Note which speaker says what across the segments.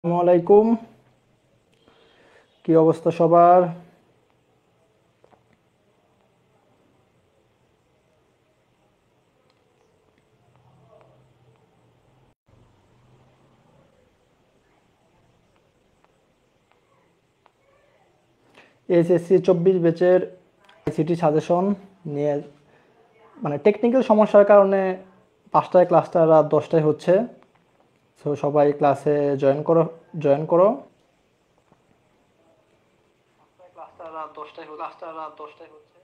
Speaker 1: আসসালামু আলাইকুম। কি অবস্থা সবার? এসএসসি 24 ব্যাচের আইসিটি সাজেশন নিয়ে মানে টেকনিক্যাল সমস্যার কারণে 5টায় ক্লাসটা রাত 10টায় হচ্ছে। সো সবাই ক্লাসে জয়েন করো। ক্লাসটা রাত 10টায় হচ্ছে।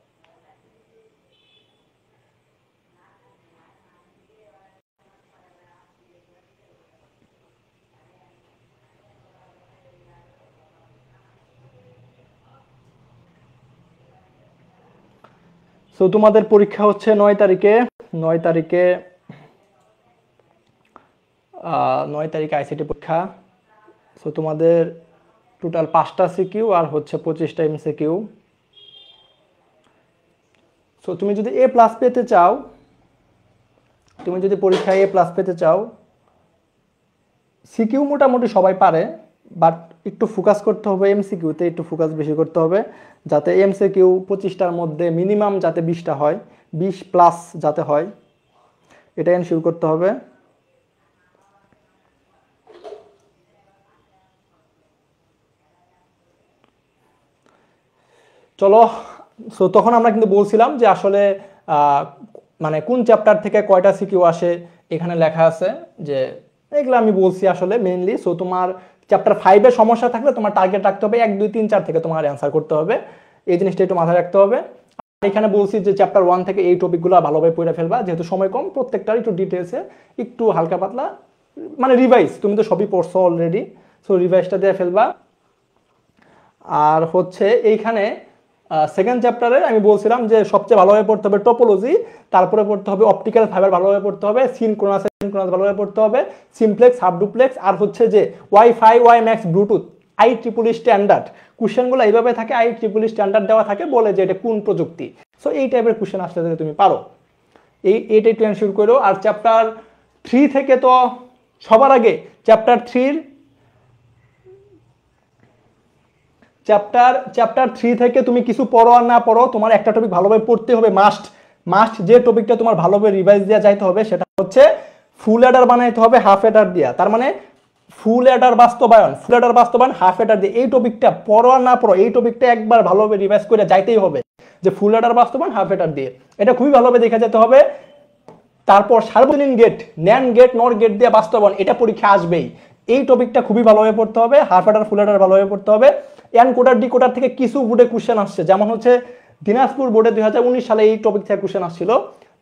Speaker 1: সো তোমাদের পরীক্ষা হচ্ছে 9 তারিখে। 9 তারিখে 9 তারিখে আইসিটি পরীক্ষা। সো তোমাদের টোটাল 5টা সিকিউ আর হচ্ছে 25টা এমসিকিউ। সো তুমি যদি এ প্লাস পেতে চাও, তুমি যদি পরীক্ষায় এ প্লাস পেতে চাও, সিকিউ মোটামুটি সবাই পারে, বাট একটু ফোকাস করতে হবে এমসিকিউতে, একটু ফোকাস বেশি করতে হবে যাতে এমসিকিউ 25টার মধ্যে মিনিমাম যাতে 20টা হয়, 20 প্লাস যাতে হয়, এটা এনশিওর করতে হবে। চলো, সো তখন আমরা কিন্তু বলছিলাম যে আসলে মানে কোন চ্যাপ্টার থেকে কয়টা সিকিউ আসে এখানে লেখা আছে, যে এগুলো আমি বলছি আসলে মেইনলি। সো তোমার চ্যাপ্টার 5-এর সমস্যা থাকলে তোমার টার্গেট রাখতে হবে 1 2 3 4 থেকে তোমার অ্যান্সার করতে হবে, এই জিনিসটা একটু মাথায় রাখতে হবে। এখানে বলছি যে চ্যাপ্টার 1 থেকে এই টপিকগুলো ভালোভাবে পড়ে ফেলবা, যেহেতু সময় কম, প্রত্যেকটার একটু ডিটেলসে একটু হালকা পাতলা মানে রিভাইজ, তুমি তো সবই পড়ছো অলরেডি, সো রিভাইজটা দিয়ে ফেলবা। আর হচ্ছে এইখানে সেকেন্ড চ্যাপ্টারে আমি বলছিলাম যে সবচেয়ে ভালোভাবে পড়তে হবে টপোলজি, তারপরে পড়তে হবে অপটিক্যাল ফাইবার ভালোভাবে পড়তে হবে, সিনক্রোনাস ভালোভাবে পড়তে হবে, সিমপ্লেক্স, হাফ ডুপ্লেক্স, আর হচ্ছে যে wifi, WiMAX, Bluetooth, IEEE standard. কোশ্চেনগুলো এইভাবে থাকে, IEEE স্ট্যান্ডার্ড দেওয়া থাকে, বলে যে এটা কোন প্রযুক্তি। সো এই টাইপের কোশ্চেন আসলে যদি তুমি পারো, এইটা একটু এনশিওর করো। আর চ্যাপ্টার 3 থেকে তো সবার আগে চ্যাপ্টার 3 থেকে তুমি কিছু পড়ো আর না পড়ো, তোমার একটা টপিক ভালোভাবে পড়তে হবে, মাস্ট যে টপিকটা তোমার ভালোভাবে রিভাইজ দেওয়া যাইতে হবে সেটা হচ্ছে ফুল অ্যাডার বানাইতে হবে হাফ অ্যাডার দিয়া। তার মানে ফুল অ্যাডার বাস্তবায়ন হাফ অ্যাডার দিয়ে, এই টপিকটা পড়ো আর না পড়ো, এই টপিকটা একবার ভালোভাবে রিভাইজ করে যাইতেই হবে, যে ফুল অ্যাডার বাস্তবায়ন হাফ অ্যাডার দিয়ে, এটা খুবই ভালোভাবে দেখে যেতে হবে। তারপর সার্বজনীন গেট, ন্যান্ড গেট, নর গেট দিয়ে বাস্তবায়ন, এটা পরীক্ষা আসবেই, এই টপিকটা খুবই ভালোভাবে পড়তে হবে। হাফ অ্যাডার, ফুল অ্যাডার ভালোভাবে পড়তে হবে। এনকোডার ডিকোডার থেকে কিছু বোর্ডে কোশ্চেন আসছে, যেমন হচ্ছে দিনাজপুর বোর্ডে 2019 সালে এই টপিক থেকে কোশ্চেন আসছিল।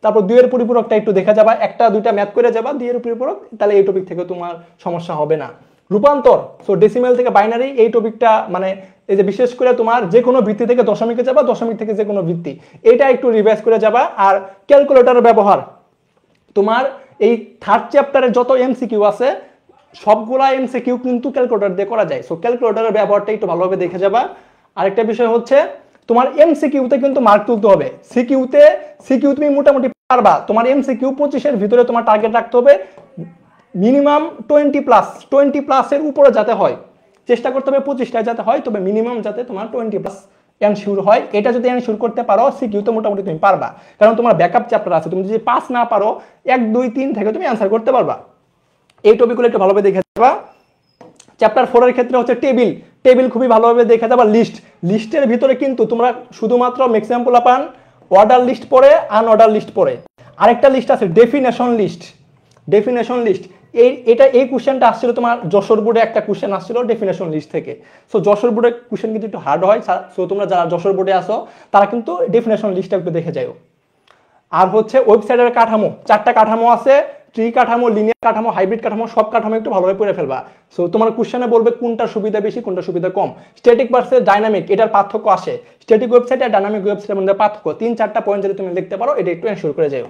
Speaker 1: তারপর দুইয়ের পরিপূরকটা একটু দেখা যাবা, একটা দুইটা ম্যাথ করে যাবা দুইয়ের পরিপূরক, তাহলে এই টপিক থেকে তোমার সমস্যা হবে না। রূপান্তর, সো ডেসিমেল থেকে বাইনারি, এই টপিকটা মানে এই যে বিশেষ করে তোমার যে কোনো ভিত্তি থেকে দশমিকে যাবা, দশমিক থেকে যে কোনো ভিত্তি, এটা একটু রিভাইজ করে যাবা। আর ক্যালকুলেটরের ব্যবহার, তোমার এই থার্ড চ্যাপ্টারে যত এমসিকিউ আছে সবগুলা এমসিকিউ কিন্তু ক্যালকুলেটর দিয়ে করা যায়, সো ক্যালকুলেটরের ব্যবহারটা একটু ভালোভাবে দেখে যাবা। আরেকটা বিষয় হচ্ছে তোমার এমসিকিউতে কিন্তু মার্ক তুলতে হবে, সিকিউ তুমি মোটামুটি পারবা, তোমার এমসিকিউ 25-এর ভিতরে তোমার টার্গেট রাখতে হবে মিনিমাম 20 প্লাসের উপরে যাতে হয়, চেষ্টা করতে হবে 25টায় যাতে হয়, তবে মিনিমাম যাতে তোমার 20 প্লাস এনশিওর হয়। এটা যদি এনশিওর করতে পারো সিকিউ তো মোটামুটি তুমি পারবা, কারণ তোমার ব্যাকআপ চ্যাপ্টার আছে, তুমি যদি পাস না পারো 1 2 3 থেকে তুমি অ্যান্সার করতে পারবা। এই টপিকগুলো একটু ভালোভাবে দেখে যাবা। চ্যাপ্টার 4 এর ক্ষেত্রে হচ্ছে টেবিল খুবই ভালোভাবে দেখে যাবা। লিস্টের ভিতরে কিন্তু তোমরা শুধুমাত্র ম্যাক্সিমাম পোলাপান অর্ডার লিস্ট পড়ে, আনঅর্ডার লিস্ট পড়ে, আরেকটা লিস্ট আছে ডেফিনেশন লিস্ট। এই কোশ্চেনটা আসছিল তোমার যশোর বোর্ডে, একটা কোশ্চেন আসছিল ডেফিনেশন লিস্ট থেকে। সো যশোর বোর্ডের কোশ্চেন কিন্তু একটু হার্ড হয়, সো তোমরা যারা যশোর বোর্ডে আসো তারা কিন্তু ডেফিনেশন লিস্টটা একটু দেখে যাও। আর হচ্ছে ওয়েবসাইটের কাঠামো, 4টা কাঠামো আছে, ট্রি কাঠামো, লিনিয়ার কাঠামো, হাইব্রিড কাঠামো, সব কাঠামো একটু ভালোভাবে পড়ে ফেলবা। সো তোমার কোশ্চেনে বলবে কোনটা সুবিধা বেশি, কোনটা সুবিধা কম। স্ট্যাটিক ভার্সেস ডাইনামিক, এটার পার্থক্য আসে, স্ট্যাটিক ওয়েবসাইট আর ডাইনামিক ওয়েবসাইটের মধ্যে পার্থক্য, 3-4টা পয়েন্ট যদি তুমি লিখতে পারো, এটা একটু এনশিওর করে যাও।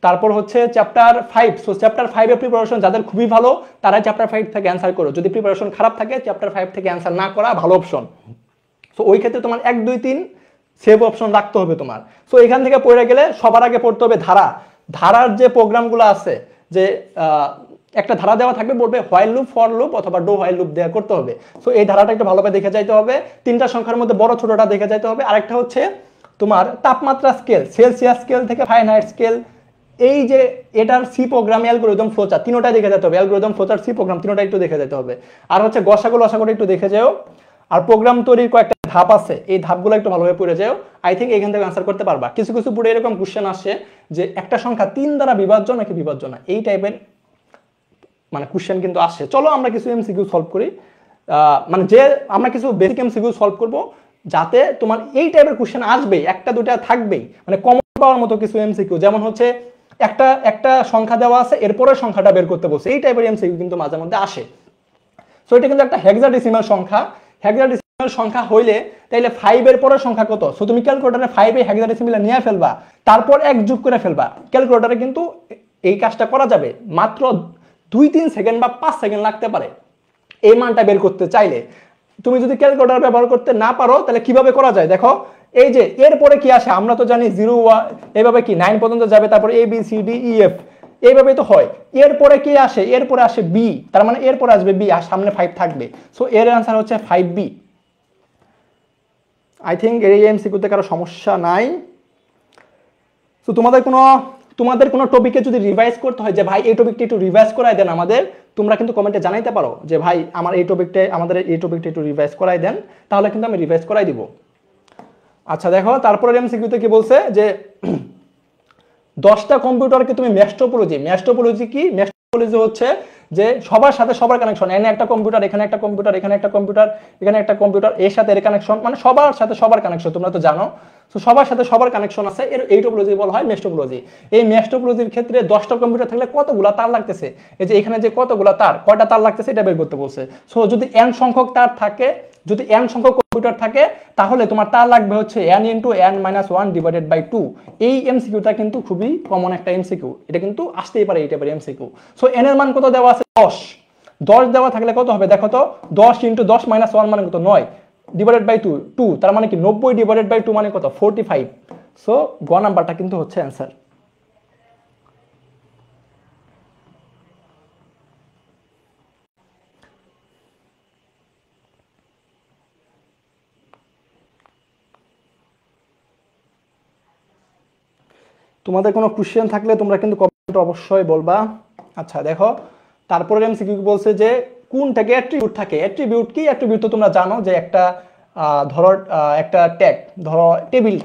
Speaker 1: তারপর হচ্ছে চ্যাপ্টার 5, সো চ্যাপ্টার 5 এর প্রিপারেশন যাদের খুবই ভালো তারা চ্যাপ্টার 5 থেকে অ্যান্সার করো, যদি প্রিপারেশন খারাপ থাকে চ্যাপ্টার 5 থেকে অ্যান্সার না করা ভালো অপশন। সো ওই ক্ষেত্রে তোমার 1 2 3 সেভ অপশন রাখতে হবে তোমার। সো এখান থেকে পড়ে গেলে সবার আগে পড়তে হবে ধারার যে প্রোগ্রামগুলো আছে, যে একটা ধারা দেওয়া থাকবে, বলবে হোয়াইল লুপ, ফর লুপ অথবা ডু হোয়াইল লুপ দেওয়া করতে হবে। সো এই ধারাটা একটু ভালোভাবে দেখে যাইতে হবে, তিনটা সংখ্যার মধ্যে বড় ছোটটা দেখে যাইতে হবে। আরেকটা হচ্ছে তোমার তাপমাত্রা স্কেল, সেলসিয়াস স্কেল থেকে ফারেনহাইট স্কেল, এই যে এটার সি প্রোগ্রাম, অ্যালগরিদম, ফ্লোচার্ট তিনটাই দেখে যেতে হবে, অ্যালগরিদম, ফ্লোচার্ট, সি প্রোগ্রাম তিনটা একটু দেখে যেতে হবে। আর হচ্ছে গসাগু লসাগুটা একটু দেখে যাও। আর প্রোগ্রাম তৈরির কয়েকটা ধাপ আছে, এই ধাপগুলো একটু ভালোভাবে পড়ে যাও। আই থিঙ্ক এখান থেকে আনসার করতে পারবা। কিছু কিছু বুড়ে এরকম কোশ্চেন আসে যে একটা সংখ্যা 3 দ্বারা বিভাজ্য নাকি বিভাজ্য না, এই টাইপের মানে কোশ্চেন কিন্তু আসে। চলো আমরা কিছু এমসিকিউ সলভ করি, মানে যে আমরা কিছু বেসিক এমসিকিউ সলভ করব, যাতে তোমার এই টাইপের কোশ্চেন আসবেই, একটা দুটা থাকবেই, মানে কমন পাওয়ার মতো কিছু এমসিকিউ। যেমন হচ্ছে একটা সংখ্যা দেওয়া আছে, এরপরের সংখ্যাটা বের করতে বলছে, এই টাইপের এমসিকিউ কিন্তু মাঝে মধ্যে আসে। সো এটা কিন্তু একটা হেক্সাডেসিমাল সংখ্যা, হেক্সাডেসিমাল সংখ্যা হইলে তাইলে 5 এর পরের সংখ্যা কত? সো তুমি ক্যালকুলেটরে 5 এ হেক্সাডেসিমাল নিয়ে ফেলবা, তারপর 1 যোগ করে ফেলবা। ক্যালকুলেটরে কিন্তু এই কাজটা করা যাবে, মাত্র 2-3 সেকেন্ড বা 5 সেকেন্ড লাগতে পারে এই মানটা বের করতে চাইলে। তুমি যদি ক্যালকুলেটর ব্যবহার করতে না পারো তাহলে কিভাবে করা যায় দেখো, এই যে এরপরে কি আসে আমরা তো জানি 0 এইভাবে কি 9 পর্যন্ত যাবে, তারপর A B C D E F এইভাবে তো হয়। এরপরে কি আসে? এরপরে আসে বি, তার মানে এরপরে আসবে বি আর সামনে 5 থাকবে। সো এর आंसर হচ্ছে 5B। আই থিংক এই এমসিকিউতে কারো সমস্যা নাই। সো তোমাদের কোনো টপিকে যদি রিভাইজ করতে হয় যে ভাই এই টপিকটা একটু রিভাইজ করাই দেন আমাদের, তোমরা কিন্তু কমেন্টে জানাইতে পারো যে ভাই আমাদের এই টপিকটা একটু রিভাইজ করাই দেন, তাহলে কিন্তু আমি রিভাইজ করাই দিব। আচ্ছা দেখো তারপরে এমসিকিউতে কি বলছে যে 10টা কম্পিউটারকে তুমি ম্যাস্টোপোলজি কি? ম্যাস্টোপোলজি হচ্ছে যে সবার সাথে সবার কানেকশন, এখানে একটা কম্পিউটার, এখানে একটা কম্পিউটার, এখানে একটা কম্পিউটার, এখানে একটা কম্পিউটার, এর সাথে এর কানেকশন, মানে সবার সাথে সবার কানেকশন, তোমরা তো জানো। তো সবার সাথে সবার কানেকশন আছে, এই টোপোলজি বলা হয় ম্যাস্টোপোলজি। এই ম্যাস্টোপোলজির ক্ষেত্রে 10টা কম্পিউটার থাকলে কতগুলা তার লাগতেছে, এই যে এখানে যে কতগুলা তার, কয়টা তার লাগতেছে এটা বের করতে বলছে। সো যদি n সংখ্যক তার থাকে, যদি n সংখ্যক কম্পিউটার থাকে, তাহলে তোমার তার লাগবে হচ্ছে n × n-1 ডিভাইডেড বাই 2। এই এমসিকিউটা কিন্তু খুবই কমন একটা এমসিকিউ, এটা কিন্তু আসতেই পারে এই টাইপের এমসিকিউ। সো n এর মান কত দেওয়া আছে? 10 দেওয়া থাকলে কত হবে দেখো তো, 10 × 10-1 মানে কত? 9 ডিভাইডেড বাই 2, তার মানে কি 90 ডিভাইডেড বাই 2 মানে কত? 45। সো গ নাম্বারটা কিন্তু হচ্ছে অ্যান্সার। তোমাদের কোনো কোশ্চেন থাকলে তোমরা কিন্তু কমেন্টে অবশ্যই বলবা। আচ্ছা দেখো তারপরে এমসিকিউ বলছে যে কোন থেকে অ্যাট্রিবিউট থাকে। অ্যাট্রিবিউট কি? অ্যাট্রিবিউট তো তোমরা জানো যে একটা ধরো একটা ট্যাগ, ধরো টেবিল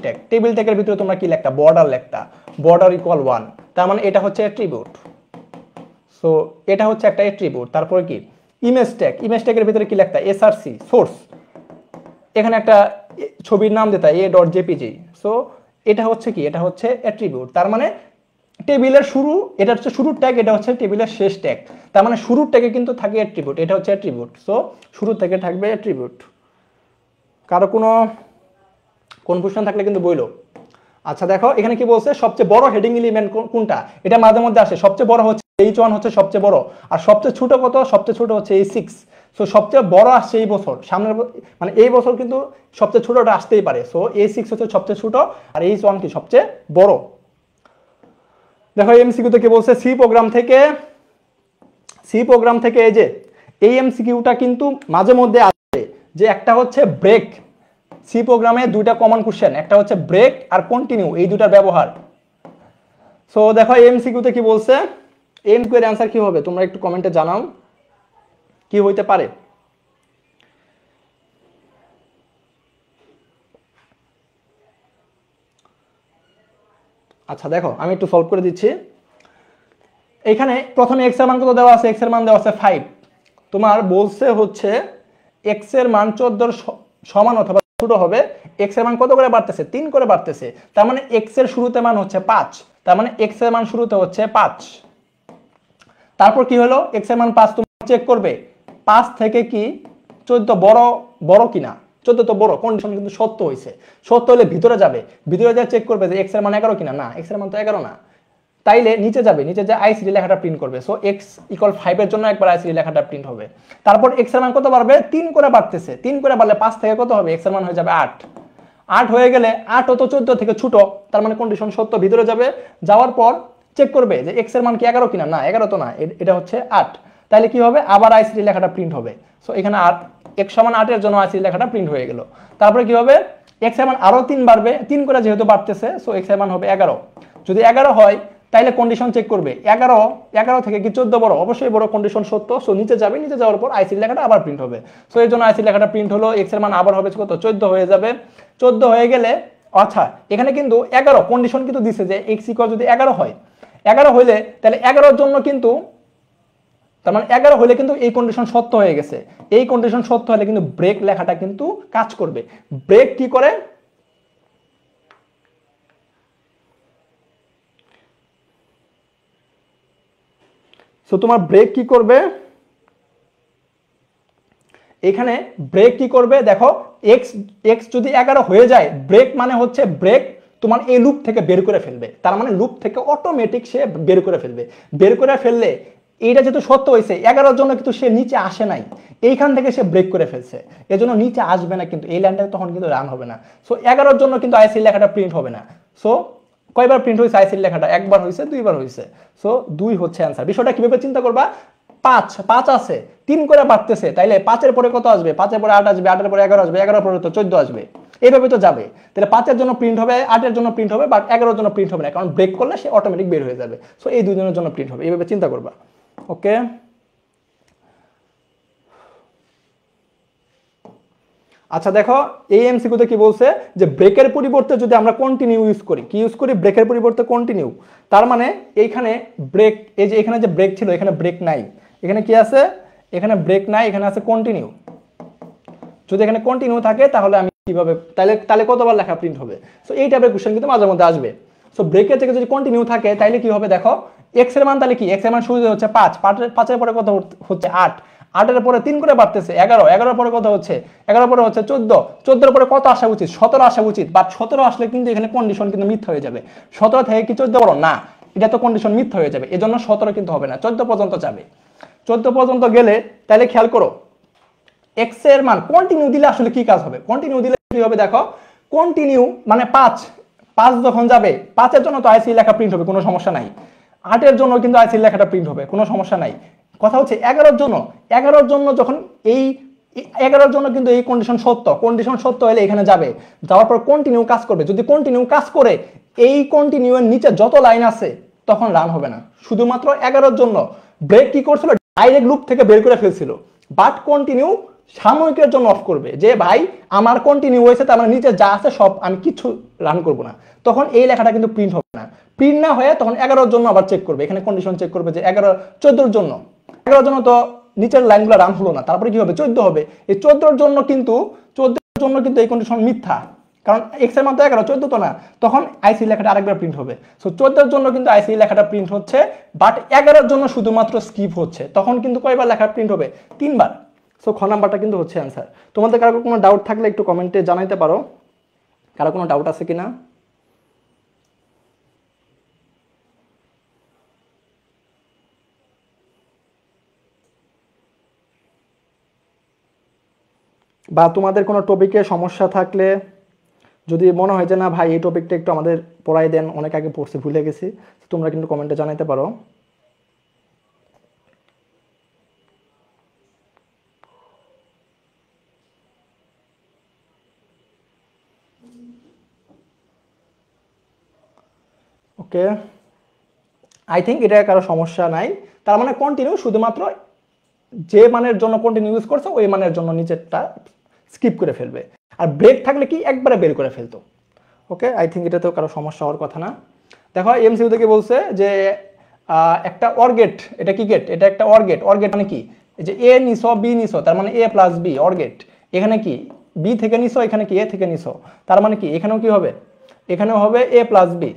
Speaker 1: ট্যাগের ভিতরে তোমরা কি লিখতা? বর্ডার লিখতা, বর্ডার = 1, তার মানে এটা হচ্ছে অ্যাট্রিবিউট। সো এটা হচ্ছে একটা অ্যাট্রিবিউট। তারপরে কি ইমেজ ট্যাগের ভিতরে কি লিখতা? এসআরসি, সোর্স, এখানে একটা ছবির নাম দিতা a.jpg। সো এটা হচ্ছে কি? এটা হচ্ছে অ্যাট্রিবিউট। তার মানে টেবিলের শুরু, এটা হচ্ছে শুরুর ট্যাগ, এটা হচ্ছে টেবিলের শেষ ট্যাগ, তার মানে শুরুর ট্যাগে কিন্তু থাকে অ্যাট্রিবিউট, এটা হচ্ছে অ্যাট্রিবিউট। সো শুরু থেকে থাকবে অ্যাট্রিবিউট। কারো কোনো কনফিউশন থাকলে কিন্তু বইলো। আচ্ছা দেখো এখানে কি বলছে, সবচেয়ে বড় হেডিং এলিমেন্ট কোনটা? এটা মাঝে মধ্যে আসে। সবচেয়ে বড় হচ্ছে H1 হচ্ছে সবচেয়ে বড়, আর সবচেয়ে ছোট কত? সবচেয়ে ছোট হচ্ছে A6। সো সবচেয়ে বড় আসছে এই বছর, সামনের মানে এই বছর কিন্তু সবচেয়ে ছোটটা আসতেই পারে। সো A6 হচ্ছে সবচেয়ে ছোট, আর H1 কি? সবচেয়ে বড়। দেখো এমসিকিউতে কি বলছে, সি প্রোগ্রাম থেকে এই যে এই এমসিকিউটা কিন্তু মাঝে মধ্যে আসে যে একটা হচ্ছে ব্রেক। সি প্রোগ্রামে দুইটা কমন কোশ্চেন, একটা হচ্ছে ব্রেক আর কন্টিনিউ, এই দুটার ব্যবহার। সো দেখো এমসিকিউতে কি বলছে, এমসিকিউ এর অ্যানসার কি হবে তোমরা একটু কমেন্টে জানাও কি হইতে পারে। আচ্ছা দেখো আমি একটু সলভ করে দিচ্ছি। এখানে প্রথমে x এর মান কত দেওয়া আছে? x এর মান দেওয়া আছে 5। তোমার বলছে হচ্ছে x এর মান 14 সমান অথবা ছোট হবে। x এর মান কত করে বাড়তেছে? 3 করে বাড়তেছে, তার মানে x এর শুরুতে মান হচ্ছে 5, তার মানে x এর মান শুরুতে হচ্ছে 5। তারপর কি হলো, x এর মান 5, তুমি চেক করবে 5 থেকে কি 14 বড় কিনা। 14 তো বড়, কন্ডিশন কিন্তু সত্য হয়েছে। সত্য হলে ভিতরে যাবে, ভিতরে যা চেক করবে যে x এর মান 11 কিনা। না, x এর মান তো 11 না, তাইলে নিচে যাবে, নিচে যে আইসিডি লেখাটা প্রিন্ট করবে। সো x = 5 এর জন্য একবার আইসিডি লেখাটা প্রিন্ট হবে। তারপর x এর মান কত বাড়বে? 3 করে বাড়তেছে। 3 করে বাড়লে 5 থেকে কত হবে? x এর মান হয়ে যাবে 8। 8 হয়ে গেলে 8 তো 14 থেকে ছোট, তার মানে কন্ডিশন সত্য, ভিতরে যাবে। যাওয়ার পর চেক করবে যে এক্স এর মান কি 11 কিনা, না 11 তো না, এটা হচ্ছে 8। তাহলে কি হবে, আবার i3 লেখাটা প্রিন্ট হবে। সো এখানে 8 x সমান 8 এর জন্য i3 লেখাটা প্রিন্ট হয়ে গেল। তারপরে কি হবে, x এর মান আরো 3 বাড়বে, 3 করে যেহেতু বাড়তেছে, সো x এর মান হবে 11। যদি 11 হয় তাহলে কন্ডিশন চেক করবে, 11 থেকে কি 14 বড়, অবশ্যই বড়, কন্ডিশন সত্য। সো নিচে যাবে, নিচে যাওয়ার পর i3 লেখাটা আবার প্রিন্ট হবে। সো এর জন্য i3 লেখাটা প্রিন্ট হলো, x এর মান আবার হবে কত, 14 হয়ে যাবে। 14 হয়ে গেলে, আচ্ছা এখানে কিন্তু 11 কন্ডিশন কিন্তু দিছে যে x ইকুয়াল যদি 11 হয়, 11 হইলে তাহলে 11 জন্য কিন্তু, তার মানে 11 হলে কিন্তু এই কন্ডিশন সত্য হয়ে গেছে। এই কন্ডিশন সত্য হলে কিন্তু ব্রেক লেখাটা কিন্তু কাজ করবে। ব্রেক কি করে, সো তোমার ব্রেক কি করবে, এখানে ব্রেক কি করবে দেখো, x যদি 11 হয়ে যায়, ব্রেক মানে হচ্ছে ব্রেক তোমার এই লুপ থেকে বের করে ফেলবে। তার মানে লুপ থেকে অটোমেটিক সে বের করে ফেলবে। বের করে ফেললে এইটা যেহেতু সত্য হয়েছে, 11 জন্য কিন্তু সে নিচে আসে নাই, এইখান থেকে সে ব্রেক করে ফেলছে, এজন্য নিচে আসবে না, কিন্তু এই লাইনটা তখন কিন্তু রান হবে না। সো 11 জন্য কিন্তু i3 লেখাটা প্রিন্ট হবে না। সো কয়বার প্রিন্ট হয়েছে i3 লেখাটা, একবার হয়েছে, দুইবার হয়েছে। সো 2 হচ্ছে অ্যান্সার। বিষয়টা কিভাবে চিন্তা করবা, 5 আছে, 3 করে বাড়তেছে, তাইলে 5 এর পরে কত আসবে, 5 এর পরে 8 আসবে, 8 এর পরে 11 আসবে, 11 পরে তো 14 আসবে, এইভাবে তো যাবে। তাহলে 5 এর জন্য প্রিন্ট হবে, 8 এর জন্য প্রিন্ট হবে, বাট 11 এর জন্য প্রিন্ট হবে না, কারণ ব্রেক করলে সে অটোমেটিক বের হয়ে যাবে। সো এই দুজনের জন্য প্রিন্ট হবে, এইভাবে চিন্তা করবা। ওকে, আচ্ছা দেখো এই এমসিকিউতে কি বলছে, যে ব্রেকের পরিবর্তে যদি আমরা কন্টিনিউ ইউজ করি, কি ইউজ করি, ব্রেকের পরিবর্তে কন্টিনিউ। তার মানে এইখানে ব্রেক, এই যে এখানে যে ব্রেক ছিল, এখানে ব্রেক নাই, এখানে কি আছে, এখানে ব্রেক নাই, এখানে আছে কন্টিনিউ। যদি এখানে কন্টিনিউ থাকে তাহলে আমি কিভাবে, তাহলে কতবার লেখা প্রিন্ট হবে। সো এই টাইপের কোশ্চেন কিন্তু মাঝে মধ্যে আসবে। সো ব্রেকের থেকে যদি কন্টিনিউ থাকে তাহলে কি হবে, দেখো এক্স এর মান তাহলে কি, এক্স এর মান শুরুতে হচ্ছে 5, 5 এর পরে কত হচ্ছে 8, 8 এর পরে 3 করে বাড়তেছে 11, 11 পরে কত হচ্ছে, 11 পরে হচ্ছে 14, 14 পরে কত আসা উচিত, 17 আসা উচিত, বাট 17 আসলে কিন্তু এখানে কন্ডিশন কিন্তু মিথ্যা হয়ে যাবে। 17 থেকে কি 14 বড় না, এটা তো কন্ডিশন মিথ্যা হয়ে যাবে, এজন্য 17 কিন্তু হবে না, 14 পর্যন্ত যাবে। 14 পর্যন্ত গেলে তাহলে খেয়াল করো, এক্স এর মান কন্টিনিউ দিলে আসলে কি কাজ হবে, কন্টিনিউ দিলে কি হবে, দেখো কন্টিনিউ মানে 5 যখন যাবে, 5 এর জন্য তো i3 লেখা প্রিন্ট হবে, কোনো সমস্যা নাই। 8 এর জন্য কিন্তু i3 লেখাটা প্রিন্ট হবে, কোনো সমস্যা নাই। কথা হচ্ছে 11 এর জন্য যখন এই 11 এর জন্য কিন্তু এই কন্ডিশন সত্য হলে এখানে যাবে, যাওয়ার পর কন্টিনিউ কাজ করবে। যদি কন্টিনিউ কাজ করে এই কন্টিনিউ এর নিচে যত লাইন আছে তখন রান হবে না। শুধুমাত্র 11 এর জন্য ব্রেক কি করছিল, ডাইরেক্ট লুপ থেকে বের করে ফেলছিল, বাট কন্টিনিউ সাময়িকের জন্য অফ করবে, যে ভাই আমার কন্টিনিউ হয়েছে, তার মানে নিচে যা আছে সব আমি কিছু রান করব না, তখন এই লেখাটা কিন্তু প্রিন্ট হবে না। প্রিন্ট না হয়ে তখন 11 এর জন্য আবার চেক করবে, এখানে কন্ডিশন চেক করবে যে 11, 14 এর জন্য, 11 এর জন্য তো নিচের লাইনগুলো রান হলো না, তারপরে কি হবে 14 হবে। এই 14 এর জন্য কিন্তু এই কন্ডিশন মিথ্যা, কারণ এক্স এর মান তো 11, 14 তো না, তখন i3 লেখাটা আরেকবার প্রিন্ট হবে। সো 14 এর জন্য কিন্তু i3 লেখাটা প্রিন্ট হচ্ছে, বাট 11 এর জন্য শুধুমাত্র স্কিপ হচ্ছে, তখন কিন্তু কয়বার লেখা প্রিন্ট হবে, 3 বার। সো খ নাম্বারটা কিন্তু হচ্ছে অ্যান্সার। তোমাদের কারো কোনো ডাউট থাকলে একটু কমেন্টে জানাইতে পারো, কারো কোনো ডাউট আছে কিনা। বা তোমাদের কোনো টপিকে সমস্যা থাকলে, যদি মনে হয় যে না ভাই এই টপিকটা একটু আমাদের পড়াই দেন, অনেক আগে পড়ছি ভুলে গেছি, তোমরা কিন্তু কমেন্টে জানাইতে পারো। ওকে, আই থিঙ্ক এটা কারো সমস্যা নাই। তার মানে কন্টিনিউ শুধুমাত্র যে মানের জন্য কন্টিনিউ ইউজ করছে ওই মানের জন্য নিচেরটা স্কিপ করে ফেলবে, আর ব্রেক থাকলে কি একবারে বের করে ফেলতো। ওকে, আই থিঙ্ক এটা তো কারো সমস্যা হওয়ার কথা না। দেখো এমসিউ থেকে বলছে যে একটা অর গেট, এটা কি গেট, এটা একটা অর গেট। অর গেট মানে কি, এই যে এ নিছো বি নিছো, তার মানে এ প্লাস বি, অর গেট। এখানে কি বি থেকে নিছো, এখানে কি এ থেকে নিছো, তার মানে কি এখানেও কি হবে, এখানেও হবে এ প্লাস বি।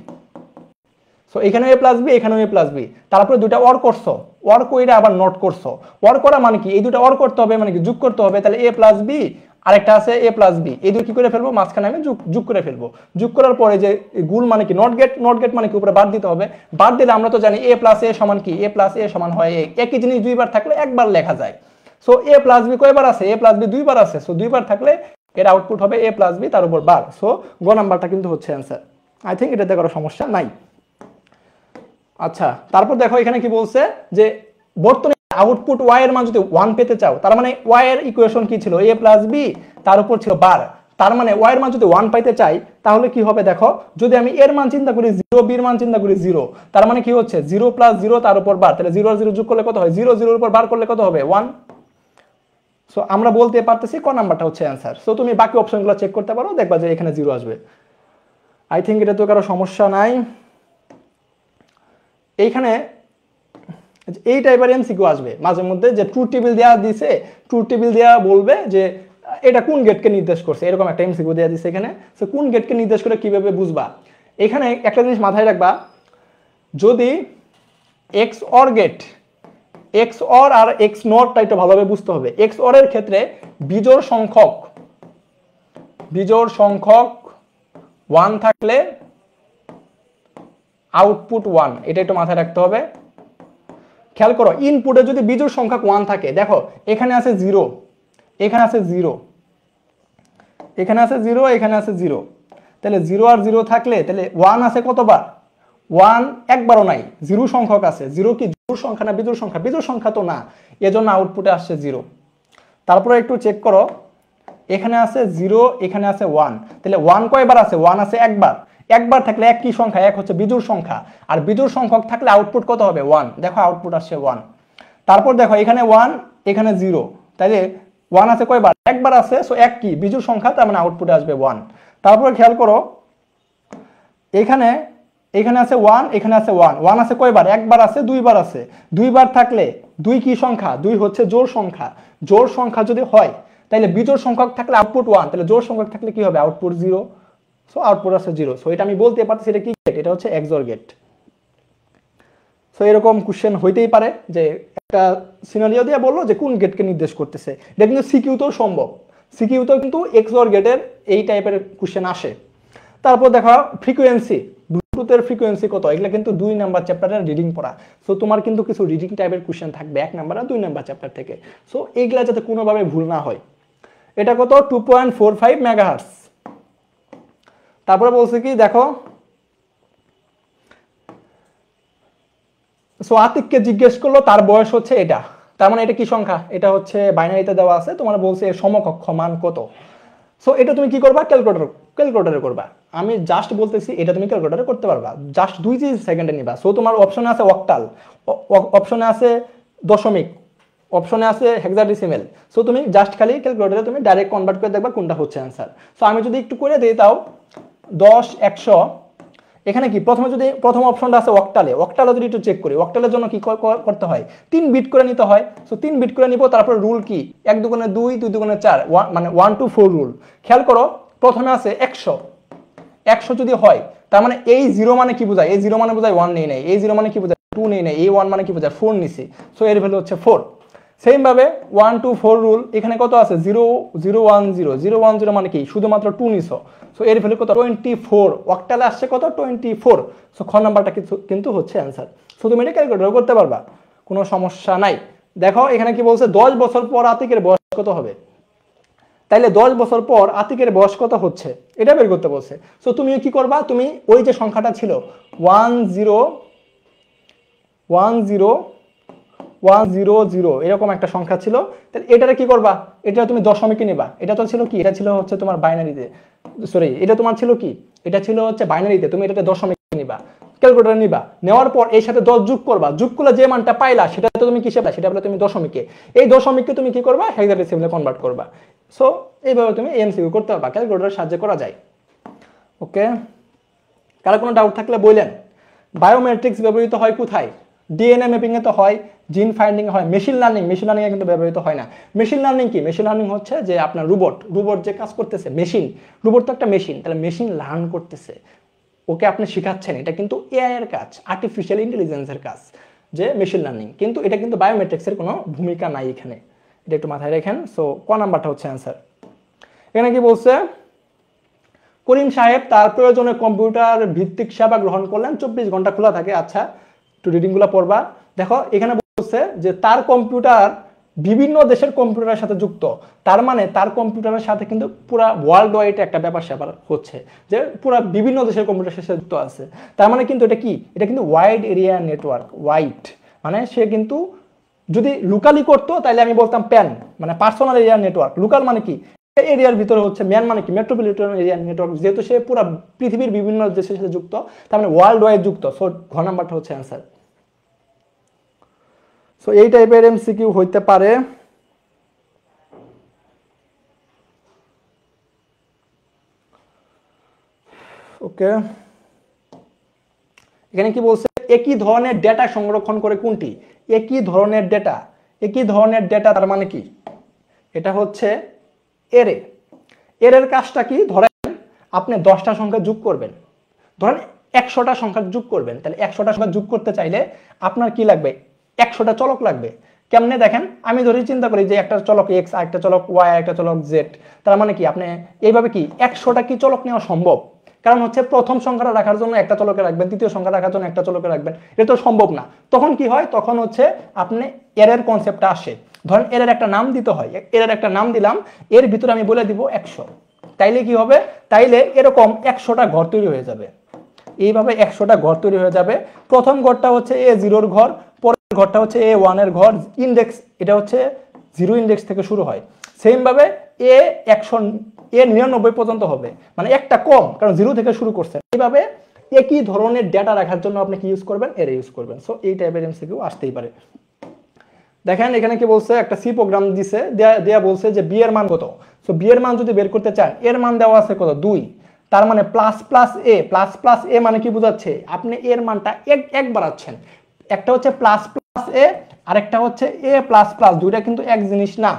Speaker 1: সো এখানেও এ প্লাস বি, এখানেও এ প্লাস বি, তারপরে দুইটা অর করছো, অর কইরা আবার নট করছো। অর করা মানে কি, এই দুটো অর করতে হবে, মানে কি যোগ করতে হবে, তাহলে এ প্লাস বি, আরেকটা আছে এ প্লাস বি, এই দুটো কি করে ফেলবো, মাঝখানে আমি যোগ করে ফেলবো। যোগ করার পরে যে গুণ মানে কি নট গেট, নট গেট মানে কি উপরে বাদ দিতে হবে। বাদ দিলে আমরা তো জানি এ প্লাস এ সমান কি, এ প্লাস এ সমান হয় একই জিনিস দুইবার থাকলে একবার লেখা যায়। সো এ প্লাস বি কয়বার আছে, এ প্লাস বি দুইবার আছে, সো দুইবার থাকলে এর আউটপুট হবে এ প্লাস বি তার উপর বার। সো গ নাম্বারটা কিন্তু হচ্ছে অ্যান্সার। আই থিঙ্ক এটাতে কোনো সমস্যা নাই। আচ্ছা, তারপর দেখো এখানে কি বলছে যে বর্তনী আউটপুট ওয়াই এর মান যদি 1 পেতে চাও, তার মানে ওয়াই এর ইকুয়েশন কি ছিল, a প্লাস বি, তার উপর ছিল বার। তার মানে ওয়াই এর মান যদি 1 পাইতে চাই তাহলে কি হবে দেখো, যদি আমি এর মান চিন্তা করি 0, বি এর মান চিন্তা করি 0, তার মানে কি হচ্ছে 0 প্লাস 0 তার উপর বার, তাহলে 0 আর 0 যোগ করলে কত হয়, 0 0 এর উপর বার করলে কত হবে 1। সো আমরা বলতে পারতেছি ক নাম্বারটা হচ্ছে অ্যান্সার। সো তুমি বাকি অপশনগুলো চেক করতে পারো, দেখবা যে এখানে 0 আসবে। আই থিঙ্ক এটা তো কারো সমস্যা নাই। এইখানে এই টাইপের এমসিকিউ আসবে মাঝে মধ্যে, যে ট্রুথ টেবিল দেওয়া দিছে, ট্রুথ টেবিল দেওয়া বলবে যে এটা কোন গেটকে নির্দেশ করছে, এরকম একটা এমসিকিউ দেওয়া দিছে এখানে। সো কোন গেটকে নির্দেশ করে কিভাবে বুঝবা, এখানে একটা জিনিস মাথায় রাখবা, যদি X or gate, X or আর এক্স নটটা একটু ভালোভাবে বুঝতে হবে। এক্স অর এর ক্ষেত্রে বিজোড় সংখ্যক 1 থাকলে আউটপুট 1, এটা একটু মাথায় রাখতে হবে। খেয়াল করো, ইনপুটে যদি বিজোড় সংখ্যক 1 থাকে, দেখো এখানে আছে 0, এখানে আছে 0, এখানে আছে 0, এখানে আছে 0, তাহলে 0 আর 0 থাকলে তাহলে 1 আছে কতবার, 1 একবারও নাই, 0 সংখ্যক আছে। 0 কি জোড় সংখ্যা না বিজোড় সংখ্যা, বিজোড় সংখ্যা তো না, এজন্য আউটপুটে আসছে 0। তারপরে একটু চেক করো, এখানে আছে 0, এখানে আছে 1, তাহলে 1 কয়বার আছে, 1 আছে একবার। একবার থাকলে এক কি সংখ্যা, এক হচ্ছে বিজোড় সংখ্যা, আর বিজোড় সংখ্যক থাকলে আউটপুট কত হবে 1, দেখো আউটপুট আসছে 1। তারপর দেখো এখানে 1, এখানে 0, তাইলে 1 আছে কয়বার, একবার আছে, সো এক কি বিজোড় সংখ্যা, তার মানে আউটপুটে আসবে 1। তারপরে খেয়াল করো এখানে আছে 1, এখানে আছে 1, 1 আছে কয়বার, একবার আছে, দুইবার আছে। দুইবার থাকলে 2 কি সংখ্যা, 2 হচ্ছে জোড় সংখ্যা। জোড় সংখ্যা যদি হয় তাহলে বিজোড় সংখ্যক থাকলে আউটপুট 1, তাহলে জোড় সংখ্যক থাকলে কি হবে, আউটপুট 0। সো আউটপুট আছে 0। সো এটা আমি বলতে পারতেছি এটা কি গেট, এটা হচ্ছে এক্সঅর গেট। সো এরকম কোশ্চেন হইতেই পারে যে একটা সিনারিও দিয়ে বললো যে কোন গেটকে নির্দেশ করতেছে, এটা কিন্তু সিকিউতেও সম্ভব, সিকিউতেও কিন্তু এক্সঅর গেটের এই টাইপের কোশ্চেন আসে। তারপর দেখো ফ্রিকোয়েন্সি, ব্লুটুথের ফ্রিকোয়েন্সি কত, এগুলো কিন্তু 2 নাম্বার চ্যাপ্টারের রিডিং পড়া। সো তোমার কিন্তু কিছু রিডিং টাইপের কোশ্চেন থাকবে 1 নাম্বার আর 2 নাম্বার চ্যাপ্টার থেকে। সো এইগুলা যাতে কোনোভাবে ভুল না হয়। এটা কত, 2.45 মেগাহার্টজ। তারপরে বলছে কি দেখো, সো আতিককে জিজ্ঞেস করলো তার বয়স হচ্ছে এটা, তার মানে এটা কি সংখ্যা, এটা হচ্ছে বাইনারিতে দেওয়া আছে, তোমার বলছে এর সমকক্ষ মান কত। সো এটা তুমি কি করবা, ক্যালকুলেটরে করবা। আমি জাস্ট বলতেছি এটা তুমি ক্যালকুলেটরে করতে পারবা, জাস্ট 2 সেকেন্ডে নিবা। সো তোমার অপশনে আছে অক্টাল, অপশনে আছে দশমিক, অপশনে আছে হেক্সাডেসিমেল। সো তুমি জাস্ট খালি ক্যালকুলেটরে তুমি ডাইরেক্ট কনভার্ট করে দেখবা কোনটা হচ্ছে অ্যান্সার। সো আমি যদি একটু করে দিই তাও 10 100, এখানে কি প্রথমে যদি প্রথম অপশনটা আছে অক্টালে, অক্টালে যদি একটু চেক করি, অক্টালের জন্য কি করতে হয়, 3 বিট করে নিতে হয়। সো 3 বিট করে নিব, তারপর রুল কি 1 দুগুণে 2, 2 দুগুণে 4, মানে 1 to 4 রুল। খেয়াল করো প্রথমে আছে 100, 100 যদি হয় তার মানে এই 0 মানে কি বোঝায়, এই 0 মানে বোঝায় 1 নেই নাই, এই 0 মানে কি বোঝায় 2 নেই নাই, এই 1 মানে কি বোঝায় 4 নিছি। সো এর ভ্যালু হচ্ছে 4। সেম ভাবে 1 to 4 রুল, এখানে কত আছে 0 0 1 0, 0 1 0 মানে কি শুধুমাত্র 2 নিছো। সো এর ভ্যালু কত 24, অক্টালে আসছে কত 24। সো খ নাম্বারটা কিন্তু হচ্ছে অ্যান্সার। সো তুমি এটা ক্যালকুলেটর করতে পারবা, কোনো সমস্যা নাই। দেখো এখানে কি বলছে 10 বছর পর আতিকের বয়স কত হবে, তাইলে 10 বছর পর আতিকের বয়স কত হচ্ছে এটা বের করতে বলছে। সো তুমি কি করবা, তুমি ওই যে সংখ্যাটা ছিল 1010 এরকম একটা সংখ্যা ছিল, তাহলে এটারে কি করবা, এটা তুমি দশমিকে নিবা। এটা তো ছিল কি, এটা ছিল হচ্ছে তোমার বাইনারিতে, সরি এটা তোমার ছিল কি, এটা ছিল হচ্ছে বাইনারিতে, তুমি এটাতে দশমিকে নিবা, ক্যালকুলেটর নিবা। নেওয়ার পর এর সাথে 10 যোগ করবা, যোগ করলে যে মানটা পাইলা সেটা তো তুমি কিসে পাইলা, সেটা বলে তুমি দশমিকে, এই দশমিককে তুমি কি করবা হেক্সাডেসিমেলে কনভার্ট করবা। সো এইভাবে তুমি এমসিকিউ করতে পারবা, ক্যালকুলেটরের সাহায্যে করা যায়। ওকে, কারো কোনো ডাউট থাকলে বললেন। বায়োমেট্রিক্স ব্যবহৃত হয় কোথায়, ডিএনএ ম্যাপিং এ তো হয়, জিন ফাইন্ডিং হয়, মেশিন লার্নিং এ কিন্তু ব্যবহৃত হয় না। মেশিন লার্নিং কি, মেশিন লার্নিং হচ্ছে যে আপনার রোবট যে কাজ করতেছে, মেশিন, রোবট তো একটা মেশিন, তাহলে মেশিন লার্ন করতেছে, ওকে আপনি শেখাচ্ছেন, এটা কিন্তু এআই এর কাজ, আর্টিফিশিয়াল ইন্টেলিজেন্সের কাজ, যে মেশিন লার্নিং। কিন্তু এটা কিন্তু বায়োমেট্রিক্সের কোনো ভূমিকা নাই এখানে, এটা একটু মাথায় রাখেন। সো ক নাম্বারটা হচ্ছে অ্যান্সার। এখানে কি বলছে, করিম সাহেব তার প্রয়োজনে কম্পিউটার ভিত্তিক সেবা গ্রহণ করলেন, 24 ঘন্টা খোলা থাকে। আচ্ছা একটু রিডিংগুলো পড়বা। দেখো এখানে বলছে যে তার কম্পিউটার বিভিন্ন দেশের কম্পিউটারের সাথে যুক্ত, তার মানে তার কম্পিউটারের সাথে কিন্তু পুরা ওয়ার্ল্ড ওয়াইড একটা ব্যাপার স্যাপার হচ্ছে, যে পুরা বিভিন্ন দেশের কম্পিউটারের সাথে যুক্ত আছে। তার মানে কিন্তু এটা কি, এটা কিন্তু ওয়াইড এরিয়া নেটওয়ার্ক, ওয়াইড মানে সে কিন্তু যদি লোকালি করতো তাহলে আমি বলতাম প্যান, মানে পার্সোনাল এরিয়া নেটওয়ার্ক। লোকাল মানে কি, এরিয়ার ভিতরে হচ্ছে, ম্যান মানে কি মেট্রোপলিটন এরিয়া নেটওয়ার্ক, যেহেতু সে পুরো পৃথিবীর বিভিন্ন দেশের সাথে যুক্ত, তার মানে ওয়ার্ল্ড ওয়াইড যুক্ত। সো ঘ নাম্বারটা হচ্ছে অ্যান্সার। সো এই টাইপের এমসিকিউ হইতে পারে। ওকে, এখানে কি বলছে, একই ধরনের ডেটা সংরক্ষণ করে কোনটি? একই ধরনের ডেটা, একই ধরনের ডেটা তার মানে কি, এটা হচ্ছে এরে। এরের কাজটা কি, ধরেন আপনি 10টা সংখ্যা যোগ করবেন, ধরেন 100টা সংখ্যা যোগ করবেন, তাহলে 100টা সংখ্যা যোগ করতে চাইলে আপনার কি লাগবে, 100টা চলক লাগবে। কেমনে দেখেন, আমি ধরে চিন্তা করি যে একটা চলক এক্স, আরেকটা চলক ওয়াই, একটা চলক জেড, তার মানে কি আপনি এইভাবে কি 100টা কি চলক নেওয়া সম্ভব? কারণ হচ্ছে প্রথম সংখ্যাটা রাখার জন্য একটা চলকে রাখবেন, দ্বিতীয় সংখ্যা রাখার জন্য একটা চলকে রাখবেন, এটা তো সম্ভব না। তখন কি হয়, তখন হচ্ছে আপনি এরের কনসেপ্টটা আসে। ধরেন এরের একটা নাম দিতে হয়, এরের একটা নাম দিলাম, এর ভিতরে আমি বলে দিব 100, তাইলে কি হবে, তাইলে এরকম 100টা ঘর তৈরি হয়ে যাবে। এইভাবে 100টা ঘর তৈরি হয়ে যাবে। প্রথম ঘরটা হচ্ছে A0 ঘর, পরের ঘরটা হচ্ছে A1 এর ঘর, ইন্ডেক্স এটা হচ্ছে 0 ইন্ডেক্স থেকে শুরু হয়। সেম ভাবে A99 পর্যন্ত হবে, মানে একটা কম, কারণ 0 থেকে শুরু করছেন। এইভাবে একই ধরনের ডেটা রাখার জন্য আপনি কি ইউজ করবেন, এর ইউজ করবেন। সো এই টাইপের এমসিকিউ আসতেই পারে। দেখেন এখানে কি বলছে, একটা সি প্রোগ্রাম দিছে, দেয়া বলছে যে বি এর মান কত। সো বি এর মান যদি বের করতে চান, এর মান দেওয়া আছে কত, 2, তার মানে প্লাস প্লাস এ, প্লাস প্লাস এ মানে কি বোঝাচ্ছে, আপনি এর মানটা এক বাড়াচ্ছেন। একটা হচ্ছে প্লাস প্লাস এ, আরেকটা হচ্ছে এ প্লাস প্লাস, দুইটা কিন্তু এক জিনিস না।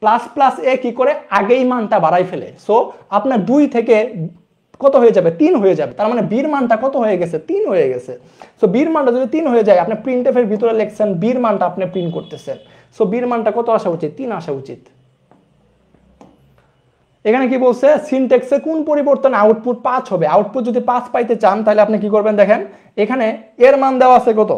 Speaker 1: প্লাস প্লাস এ কি করে, আগেই মানটা বাড়াই ফেলে। সো আপনার 2 থেকে কত হয়ে যাবে, 3 হয়ে যাবে, তার মানে বির মানটা কত হয়ে গেছে, 3 হয়ে গেছে। সো বির মানটা যদি 3 হয়ে যায়, আপনি প্রিন্টএফ এর ভিতরে লিখছেন বির মানটা আপনি প্রিন্ট করতেছেন, সো বির মানটা কত আসা উচিত, 3 আসা উচিত। এখানে কি বলছে, সিনট্যাক্সে কোন পরিবর্তনে আউটপুট 5 হবে। আউটপুট যদি 5 পাইতে চান তাহলে আপনি কি করবেন, দেখেন এখানে এর মান দেওয়া আছে কত,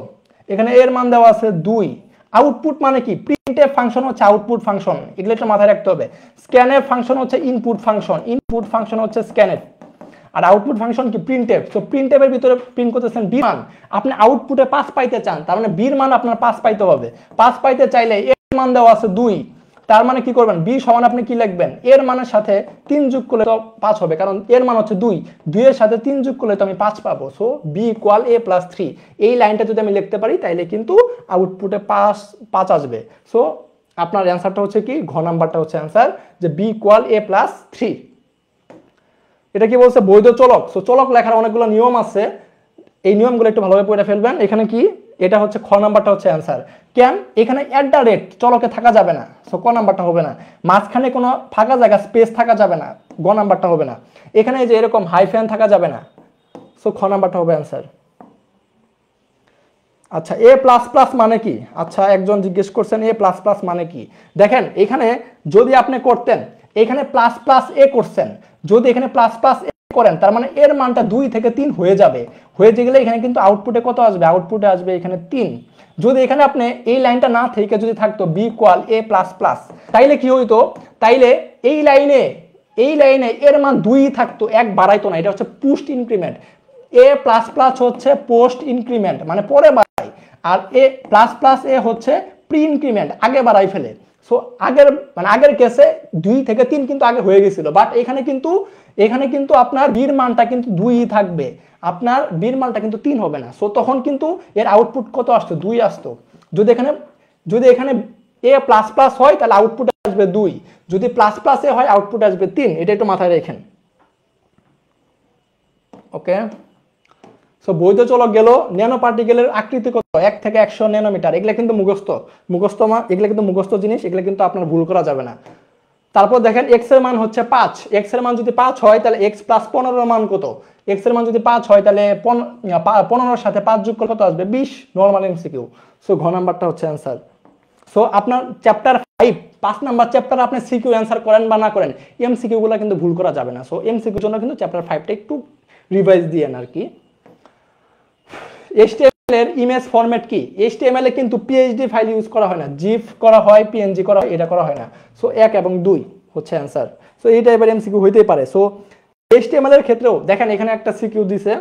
Speaker 1: এখানে এর মান দেওয়া আছে 2। আউটপুট মানে কি, প্রিন্টএফ ফাংশন হচ্ছে আউটপুট ফাংশন, এগুলো একটু মাথায় রাখতে হবে। স্ক্যানএফ ফাংশন হচ্ছে ইনপুট ফাংশন, ইনপুট ফাংশন হচ্ছে স্ক্যানএফ, আর আউটপুট ফাংশন কি, প্রিন্টএফ। তো প্রিন্টএফ এর ভিতরে প্রিন্ট করতেছেন বি মান, আপনি আউটপুটে 5 পাইতে চান, তার মানে বির মান আপনার 5 পাইতে হবে। 5 পাইতে চাইলে এর মান দেওয়া আছে 2, তার মানে কি করবেন, বি সমান আপনি কি লিখবেন, এর মানের সাথে 3 যোগ করলে তো 5 হবে, কারণ এর মান হচ্ছে 2, 2 এর সাথে 3 যোগ করলে তো আমি 5 পাবো। So B equal a plus 3, এই লাইনটা যদি আমি লিখতে পারি তাইলে কিন্তু আউটপুটে 5 আসবে। সো আপনার অ্যান্সারটা হচ্ছে কি, ঘ নাম্বারটা হচ্ছে অ্যান্সার, যে বি ইকুয়াল a প্লাস 3। এটা কি বলছে, বৈধ চলক। সো চলক লেখার অনেকগুলো নিয়ম আছে, এই নিয়মগুলো একটু ভালোভাবে পড়ে ফেলবেন। এখানে কি, এটা হচ্ছে খ নাম্বারটা হচ্ছে অ্যান্সার। কেন, এখানে অ্যাট দ্য রেট চলকে থাকা যাবে না, সো ক নাম্বারটা হবে না। মাঝখানে কোনো ফাঁকা জায়গা স্পেস থাকা যাবে না, গ নাম্বারটা হবে না। এখানে যে এরকম হাইফেন থাকা যাবে না, সো খ নাম্বারটা হবে অ্যান্সার। আচ্ছা, এ প্লাস প্লাস মানে কি, আচ্ছা একজন জিজ্ঞেস করছেন এ প্লাস প্লাস মানে কি। দেখেন এখানে যদি আপনি করতেন, এখানে প্লাস প্লাস এ করছেন, যদি এখানে প্লাস প্লাস এ করেন, তার মানে এর মানটা 2 থেকে 3 হয়ে যাবে। হয়ে গেলে এখানে কিন্তু আউটপুটে কত আসবে, আউটপুটে আসবে এখানে 3। যদি এখানে আপনি এই লাইনটা না থেকে যদি থাকতো বি ইকুয়াল এ প্লাস প্লাস, তাইলে কি হইতো, তাইলে এই লাইনে এর মান 2 থাকতো, 1 বাড়াইতো না। এটা হচ্ছে পোস্ট ইনক্রিমেন্ট। এ প্লাস প্লাস হচ্ছে পোস্ট ইনক্রিমেন্ট, মানে পরে বাড়ায়, আর এ প্লাস প্লাস এ হচ্ছে প্রি ইনক্রিমেন্ট, আগে বাড়াই ফেলে। সো আগের কেসে 2 থেকে 3 কিন্তু আগে হয়ে গেছিল, বাট এখানে কিন্তু আপনার বির মানটা কিন্তু 2 থাকবে, আপনার বির মানটা কিন্তু 3 হবে না। সো তখন কিন্তু এর আউটপুট কত আসতো, 2 আসতো। যদি এখানে এ প্লাস প্লাস হয় তাহলে আউটপুট আসবে 2, যদি প্লাস প্লাস এ হয় আউটপুট আসবে 3। এটা একটু মাথায় রাখেন। ওকে, সো বৈধ চলক গেল। ন্যানো পার্টিকেলের আকৃতি কত, 1 থেকে 100 ন্যানোমিটার। এগুলা কিন্তু এগুলা কিন্তু মুখস্থ জিনিস, এগুলা কিন্তু আপনার ভুল করা যাবে না। তারপর দেখেন এক্স এর মান হচ্ছে 5, এক্স এর মান যদি 5 হয় তাহলে এক্স প্লাস 15 এর মান কত, এক্স এর মান যদি 5 হয় তাহলে 15 এর সাথে 5 যোগ করলে কত আসবে, 20। Normal MCQ. সো ঘ নাম্বারটা হচ্ছে অ্যান্সার। সো আপনার চ্যাপ্টার 5 নাম্বার চ্যাপ্টার আপনি সিকিউ অ্যান্সার করেন বা না করেন, এমসিকিউ গুলো কিন্তু ভুল করা যাবে না। সো এমসিকিউর জন্য কিন্তু চ্যাপ্টার 5টা একটু রিভাইজ দিয়েন আর কি। এর ইমেজ ফরম্যাট কি? HTML এ কিন্তু PNG ফাইল ইউজ করা হয় না, জিফ করা হয়, PNG করা হয়, এটা করা হয় না। সো 1 এবং 2 হচ্ছে অ্যান্সার। সো এই টাইপের MCQ হইতেই পারে। সো HTML এর ক্ষেত্রেও দেখেন এখানে একটা সিকিউ দিছে।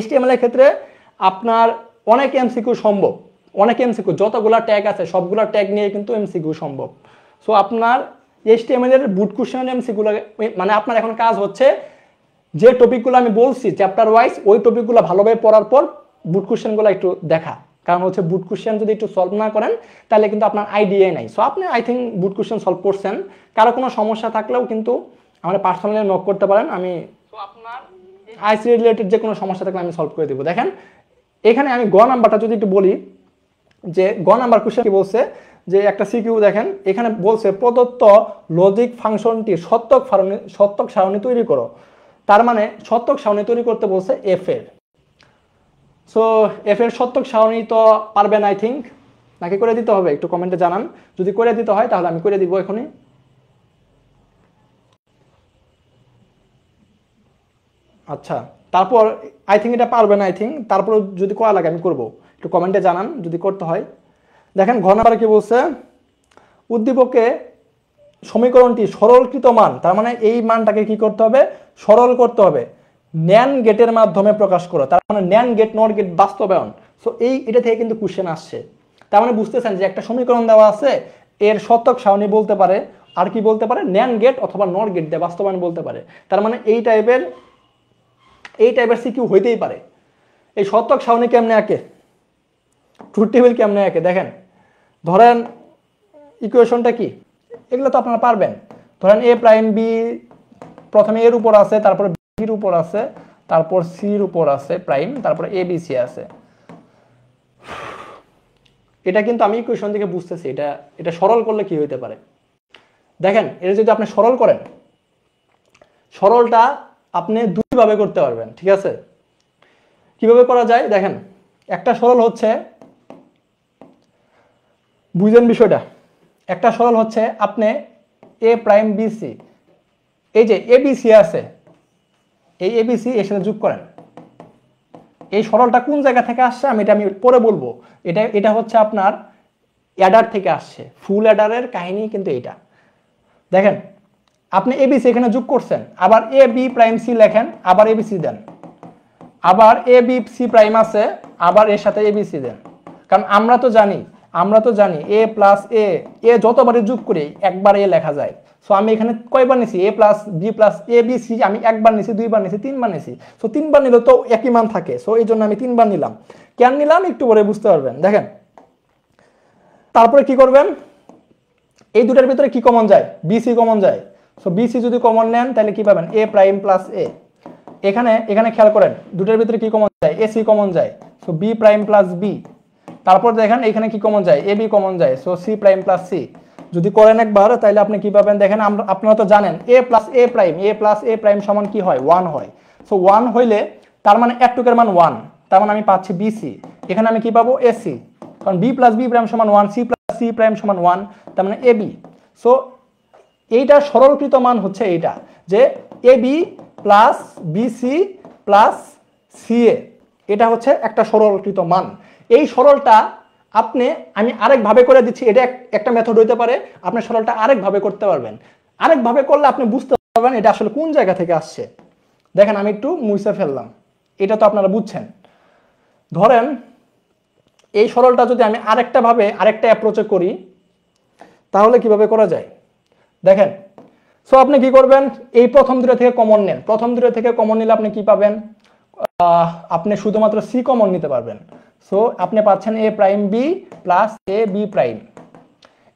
Speaker 1: HTML এর ক্ষেত্রে আপনার অনেক MCQ সম্ভব, অনেক MCQ যতগুলা ট্যাগ আছে সবগুলা ট্যাগ নিয়ে কিন্তু MCQ সম্ভব। সো আপনার HTML এর বুট কোশ্চেন MCQ মানে আপনার এখন কাজ হচ্ছে যে টপিকগুলো আমি বলছি চ্যাপ্টার ওয়াইজ, ওই টপিকগুলো ভালোভাবে পড়ার পর বুট কোশ্চেনগুলো একটু দেখা। কারণ হচ্ছে বুট কোশ্চেন যদি একটু সলভ না করেন তাহলে কিন্তু আপনার আইডিয়াই নাই। সো আপনি I think boot question solve করছেন। কারো কোনো সমস্যা থাকলেও কিন্তু আমাদের পার্সোনালি নক করতে পারেন। আমি আপনার আইসি রিলেটেড যে কোনো সমস্যা থাকলে আমি সলভ করে দেবো। দেখেন এখানে আমি গ নাম্বারটা যদি একটু বলি, যে গ নাম্বার কোশ্চেন কি বলছে, যে একটা সিকিউ দেখেন এখানে বলছে প্রদত্ত লজিক ফাংশনটি সত্যক সারণী তৈরি করো। তার মানে সত্যক সারণী তৈরি করতে বলছে এফ এর। সো এফ এর সত্যক সারণী তো পারবেন আই থিঙ্ক, নাকি করে দিতে হবে? একটু কমেন্টে জানান। যদি করে দিতে হয় তাহলে আমি করে দিব এখনই। আচ্ছা, তারপর আই থিঙ্ক এটা পারবেন আই থিঙ্ক, তারপর যদি করা লাগে আমি করব। একটু কমেন্টে জানান যদি করতে হয়। দেখেন ঘ নাম্বার কি বলছে, উদ্দীপকে সমীকরণটি সরলকৃত মান, তার মানে এই মানটাকে কি করতে হবে? সরল করতে হবে। ন্যান গেটের মাধ্যমে প্রকাশ করো, তার মানে ন্যান গেট নট গেট বাস্তবায়ন। সো এটা থেকে কিন্তু কোশ্চেন আসছে। তার মানে বুঝতেছেন যে একটা সমীকরণ দেওয়া আছে, এর সত্যক সারণী বলতে পারে, আর কি বলতে পারে? ন্যান গেট অথবা নট গেট দিয়ে বাস্তবায়ন বলতে পারে। তার মানে এই টাইপের সিকিউ হইতেই পারে। এই সত্যক সারণী কেমনে আঁকে, ট্রুথ টেবিল কেমনে আঁকে দেখেন। ধরেন ইকুয়েশনটা কি, এগুলো তো আপনারা পারবেন। ধরেন এ প্রাইম বি প্রথমে এর উপর আছে, তারপর বির উপর আছে, তারপর সির উপর আছে প্রাইম, তারপর এ বি সি আছে। এটা কিন্তু আমি ইকুয়েশন থেকে বুঝতেছি এটা সরল করলে কি হইতে পারে। দেখেন এটা যদি আপনি সরল করেন, সরলটা আপনি দুইভাবে করতে পারবেন, ঠিক আছে? কিভাবে করা যায় দেখেন, একটা সরল হচ্ছে, বুঝেন বিষয়টা, একটা সরল হচ্ছে আপনি এ প্রাইম বি সি, এই যে এ বি সি আছে, এই এ বি সি এর সাথে যোগ করেন। এই সরলটা কোন জায়গা থেকে আসছে আমি পরে বলবো। এটা হচ্ছে আপনার অ্যাডার থেকে আসছে, ফুল অ্যাডারের কাহিনী কিন্তু এটা। দেখেন আপনি এবিসি এখানে যোগ করছেন, আবার এ বি প্রাইম সি লেখেন, আবার এবিসি দেন, আবার এ বি সি প্রাইম আছে, আবার এর সাথে এবিসি দেন। কারণ আমরা তো জানি এ প্লাস এ যতবারই যোগ করি একবার এ লেখা যায়। সো আমি এখানে কয়বার নিছি? এ plus B plus A B C আমি একবার নিছি, দুইবার নিছি, তিনবার নিছি। সো তিনবার নিলে তো একই মান থাকে, সো এই জন্য আমি তিনবার নিলাম। কেন নিলাম একটু পরে বুঝতে পারবেন। দেখেন তারপরে কি করবেন, এই দুটার ভিতরে কি কমন যায়? বিসি কমন যায়। সো বিসি যদি কমন নেন তাহলে কি পাবেন? A prime plus A. এখানে খেয়াল করেন দুটার ভিতরে কি কমন যায়? এসি কমন যায়। So B prime plus B. তারপর দেখেন এখানে কি কমন যায়? এ বি কমন যায়। So C prime plus C. যদি করেন একবার তাহলে আপনি কি পাবেন দেখেন, আপনারা তো জানেন এ প্লাস এ প্রাইম সমান কি হয়? 1 হয়। সো 1 হইলে তার মানে একটুকের মান 1, তার মানে আমি পাচ্ছি বিসি। এখানে আমি কি পাবো? এসি, কারণ বি প্লাস বি প্রাইম সমান 1, সি প্লাস সি প্রাইম সমান 1, তার মানে এবি। সো এইটার সরলকৃত মান হচ্ছে এইটা, যে AB plus BC plus CA, এটা হচ্ছে একটা সরলকৃত মান। এই সরলটা আমি আরেকভাবে করে দিচ্ছি, এটা একটা মেথড হইতে পারে। আপনি সরলটা আরেকভাবে করতে পারবেন, আরেকভাবে করলে আপনি বুঝতে পারবেন এটা আসলে কোন জায়গা থেকে আসছে। দেখেন আমি একটু মুছে ফেললাম, এটা তো আপনারা বুঝছেন। ধরেন এই সরলটা যদি আমি আরেকটা অ্যাপ্রোচে করি তাহলে কিভাবে করা যায় দেখেন। সো আপনি কি করবেন, এই প্রথম দুটো থেকে কমন নেন। প্রথম দুটো থেকে কমন নিলে আপনি কি পাবেন? আপনি শুধুমাত্র সি কমন নিতে পারবেন। সো আপনি পাচ্ছেন এ prime B plus A B prime.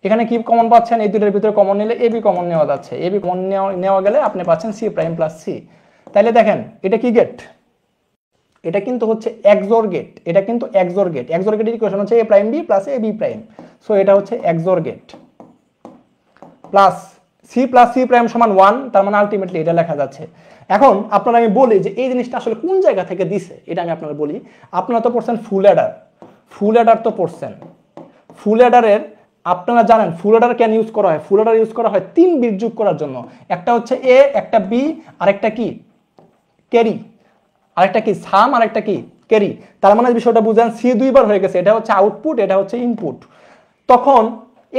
Speaker 1: এখানে কি কমন পাচ্ছেন? এই দুটোর ভিতরে কমন নিলে এ বি কমন নেওয়া যাচ্ছে। এ বি কমন নেওয়া গেলে আপনি পাচ্ছেন সি প্রাইম প্লাস সি। তাহলে দেখেন এটা কি গেট? এটা কিন্তু হচ্ছে এক্সোর গেট। এক্সোর গেটের ইকুয়েশন হচ্ছে A prime B plus A B prime. So এটা হচ্ছে XOR gate plus C prime সমান 1, তার মানে আলটিমেটলি এটা লেখা যাচ্ছে। এখন আপনারা আমি বলি যে এই জিনিসটা আসলে কোন জায়গা থেকে দিছে, এটা আমি আপনারা বলি। আপনারা তো পড়ছেন ফুল অ্যাডার তো পড়ছেন। ফুল অ্যাডারের আপনারা জানেন ফুল অ্যাডার কেন ইউজ করা হয়? ফুল অ্যাডার ইউজ করা হয় 3 বিট যোগ করার জন্য। একটা হচ্ছে এ, একটা বি, আরেকটা কি ক্যারি, আরেকটা কি সাম, আরেকটা কি ক্যারি, তার মানে বিষয়টা বুঝেন, সি দুইবার হয়ে গেছে, এটা হচ্ছে আউটপুট, এটা হচ্ছে ইনপুট। তখন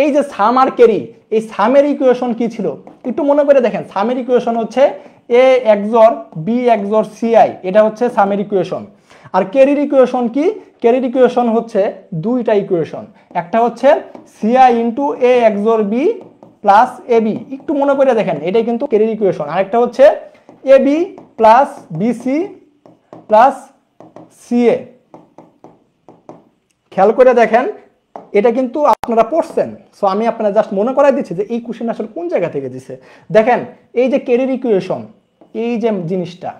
Speaker 1: এই যে সাম আর ক্যারি, এই সামের ইকুয়েশন কি ছিল একটু মনে করে দেখেন। সামের ইকুয়েশন হচ্ছে এ XOR বি XOR সিআই, এটা হচ্ছে সামের ইকুয়েশন। আর ক্যারির ইকুয়েশন কি? ক্যারির ইকুয়েশন হচ্ছে দুইটা ইকুয়েশন, একটা হচ্ছে সিআই ইন্টু এ XOR বি প্লাস এবি, একটু মনে করে দেখেন, এটাই কিন্তু ক্যারির ইকুয়েশন। আরেকটা হচ্ছে AB plus BC plus CA. খেয়াল করে দেখেন, এটা কিন্তু আপনারা পড়ছেন, সো আমি আপনারা জাস্ট মনে করাই দিচ্ছি যে এই কোশ্চেন আসলে কোন জায়গা থেকে দিছে। দেখেন এই যে ক্যারির ইকুয়েশন, এই যে জিনিসটা,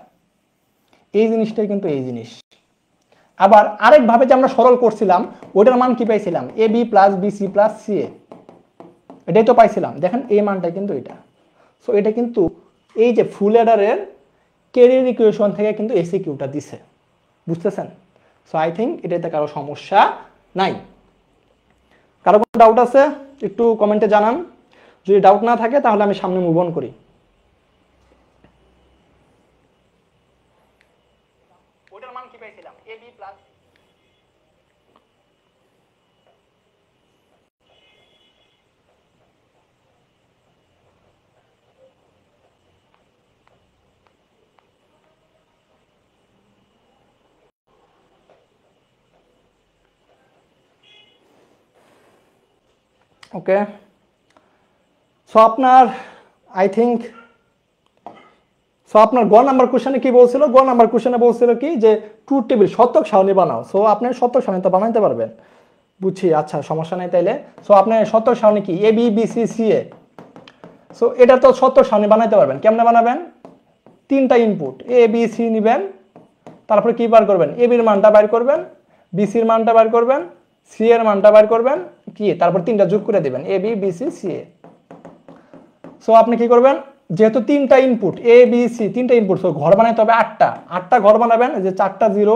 Speaker 1: এই জিনিসটাই কিন্তু এই জিনিস। আবার আরেকভাবে যে আমরা সরল করছিলাম, ওটার মান কি পাইছিলাম? A B plus BC plus CA, এটাই তো পাইছিলাম। দেখেন এই মানটা কিন্তু এটা। সো এটা কিন্তু এই যে ফুল অ্যাডারের ক্যারির ইকুয়েশন থেকে কিন্তু এসিকিউটা দিছে, বুঝতেছেন? সো আই থিঙ্ক এটাতে কারো সমস্যা নাই। কারো কোনো ডাউট আছে একটু কমেন্টে জানান, যদি ডাউট না থাকে তাহলে আমি সামনে মুভ অন করি। ওটার মান কি পাইছিলাম? A B plus okay. So আপনার আই থিঙ্ক আপনার গ নাম্বার কোশ্চেনে কি বলছিল? গ নাম্বার কোশ্চেনে বলছিল কি যে ট্রুথ টেবিল শতক সারণী বানাও। সো আপনি শতক সারণী তো বানাইতে পারবেন, বুঝছি, আচ্ছা সমস্যা নাই তাইলে। সো আপনি শতক সারণী কি A B B C C A, so এটা তো শতক সারণী বানাইতে পারবেন। কেমনে বানাবেন? তিনটা ইনপুট এ বি সি নেবেন, তারপরে কি বার করবেন? এ বির মানটা বাইর করবেন, বিসির মানটা বার করবেন, সি এর মানটা বার করবেন, কি তারপর তিনটা যোগ করে দিবেন A B B C C A. So আপনি কি করবেন? যেহেতু তিনটা ইনপুট এ বি সি, তিনটা ইনপুট, সো ঘর বানাইতে হবে আটটা ঘর বানাবেন, যে চারটা জিরো।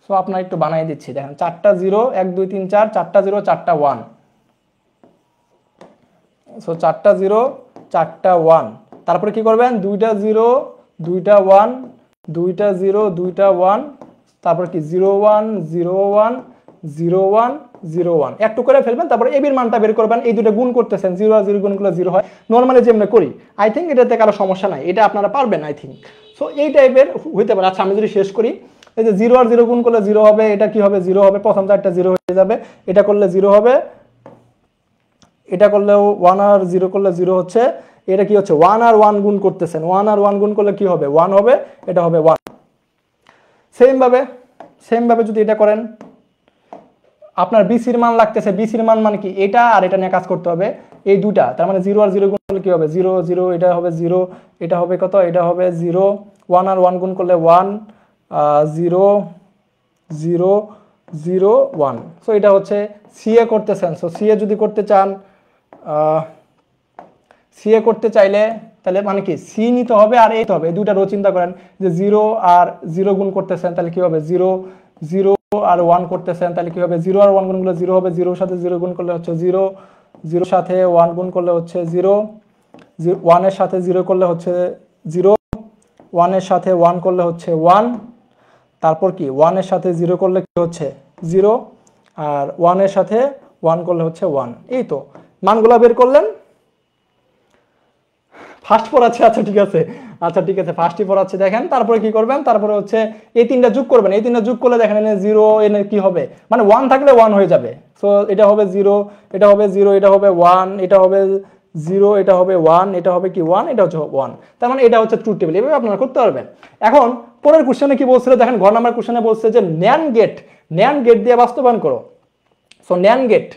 Speaker 1: সো আপনার একটু বানাই দিচ্ছি, দেখেন চারটা জিরো, 1 2 3 4, চারটা জিরো চারটা ওয়ান। সো চারটা জিরো চারটা ওয়ান, তারপরে কি করবেন? দুইটা জিরো দুইটা ওয়ান, দুইটা জিরো দুইটা ওয়ান, তারপর কি 0 1 0 1 0 1 0 1, একটু করে ফেলবেন, তারপরে এবির মানটা বের করবেন। এই দুটো গুণ করতেছেন, 0 আর 0 গুণ করলে 0 হয়, নর্মালি যেমন করি। আই থিঙ্ক এটাতে কারো সমস্যা নাই, এটা আপনারা পারবেন আই থিঙ্ক। সো এই টাইপের হইতে পারে। আচ্ছা আমি যদি শেষ করি, এই যে 0 আর 0 গুণ করলে 0 হবে, এটা কি হবে? 0 হবে, প্রথম চারটা 0 হয়ে যাবে, এটা করলে 0 হবে, এটা করলেও 1 আর 0 করলে 0 হচ্ছে, এটা কি হচ্ছে? 1 আর 1 গুণ করতেছেন, 1 আর 1 গুণ করলে কি হবে? 1 হবে, এটা হবে 1। সেম ভাবে যদি এটা করেন, আপনার বিসির মান লাগতেছে, বিসির মান মানে কি? এটা আর এটা নিয়ে কাজ করতে হবে, এই দুটা, তার মানে 0 আর 0 গুণ করলে কি হবে? 0 0, এটা হবে 0, এটা হবে কত? এটা হবে 0, 1 আর 1 গুণ করলে 1, 0 0 0 1। সো এটা হচ্ছে সিএ করতেছেন। সো সিএ যদি করতে চান, সিএ করতে চাইলে তাহলে মানে কি সি নিতে হবে আর এই তো হবে, এই দুইটা রো চিন্তা করেন, যে 0 আর 0 গুণ করতেছেন তাহলে কি হবে? 0 0 আর 1 করতেছেন তাহলে কি হবে? 0 আর 1 গুণ করলে 0 হবে, 0 সাথে 0 গুণ করলে হচ্ছে 0, 0 সাথে 1 গুণ করলে হচ্ছে 0, 1 এর সাথে 0 করলে হচ্ছে 0, 1 এর সাথে 1 করলে হচ্ছে 1, তারপর কি 1 এর সাথে 0 করলে কি হচ্ছে 0, আর 1 এর সাথে 1 করলে হচ্ছে 1। এই তো মানগুলা বের করলেন। ফার্স্ট পড়াচ্ছে, আচ্ছা ঠিক আছে, ফার্স্টই পড়াচ্ছে। দেখেন তারপরে কি করবেন? তারপরে হচ্ছে এই তিনটা যোগ করবেন, এই তিনটা যোগ করলে দেখেন এনে 0, এনে কি হবে? মানে 1 থাকলে 1 হয়ে যাবে। সো এটা হবে 0, এটা হবে 0, এটা হবে 1, এটা হবে 0, এটা হবে 1, এটা হবে কি 1, এটা হচ্ছে 1। তার মানে এটা হচ্ছে ট্রুথ টেবিল, এভাবে আপনারা করতে পারবেন। এখন পরের কোশ্চেনে কি বলছিল দেখেন, ঘ নাম্বার কোশ্চেনে বলছে যে ন্যান্ড গেট দিয়ে বাস্তবায়ন করো। সো ন্যান্ড গেট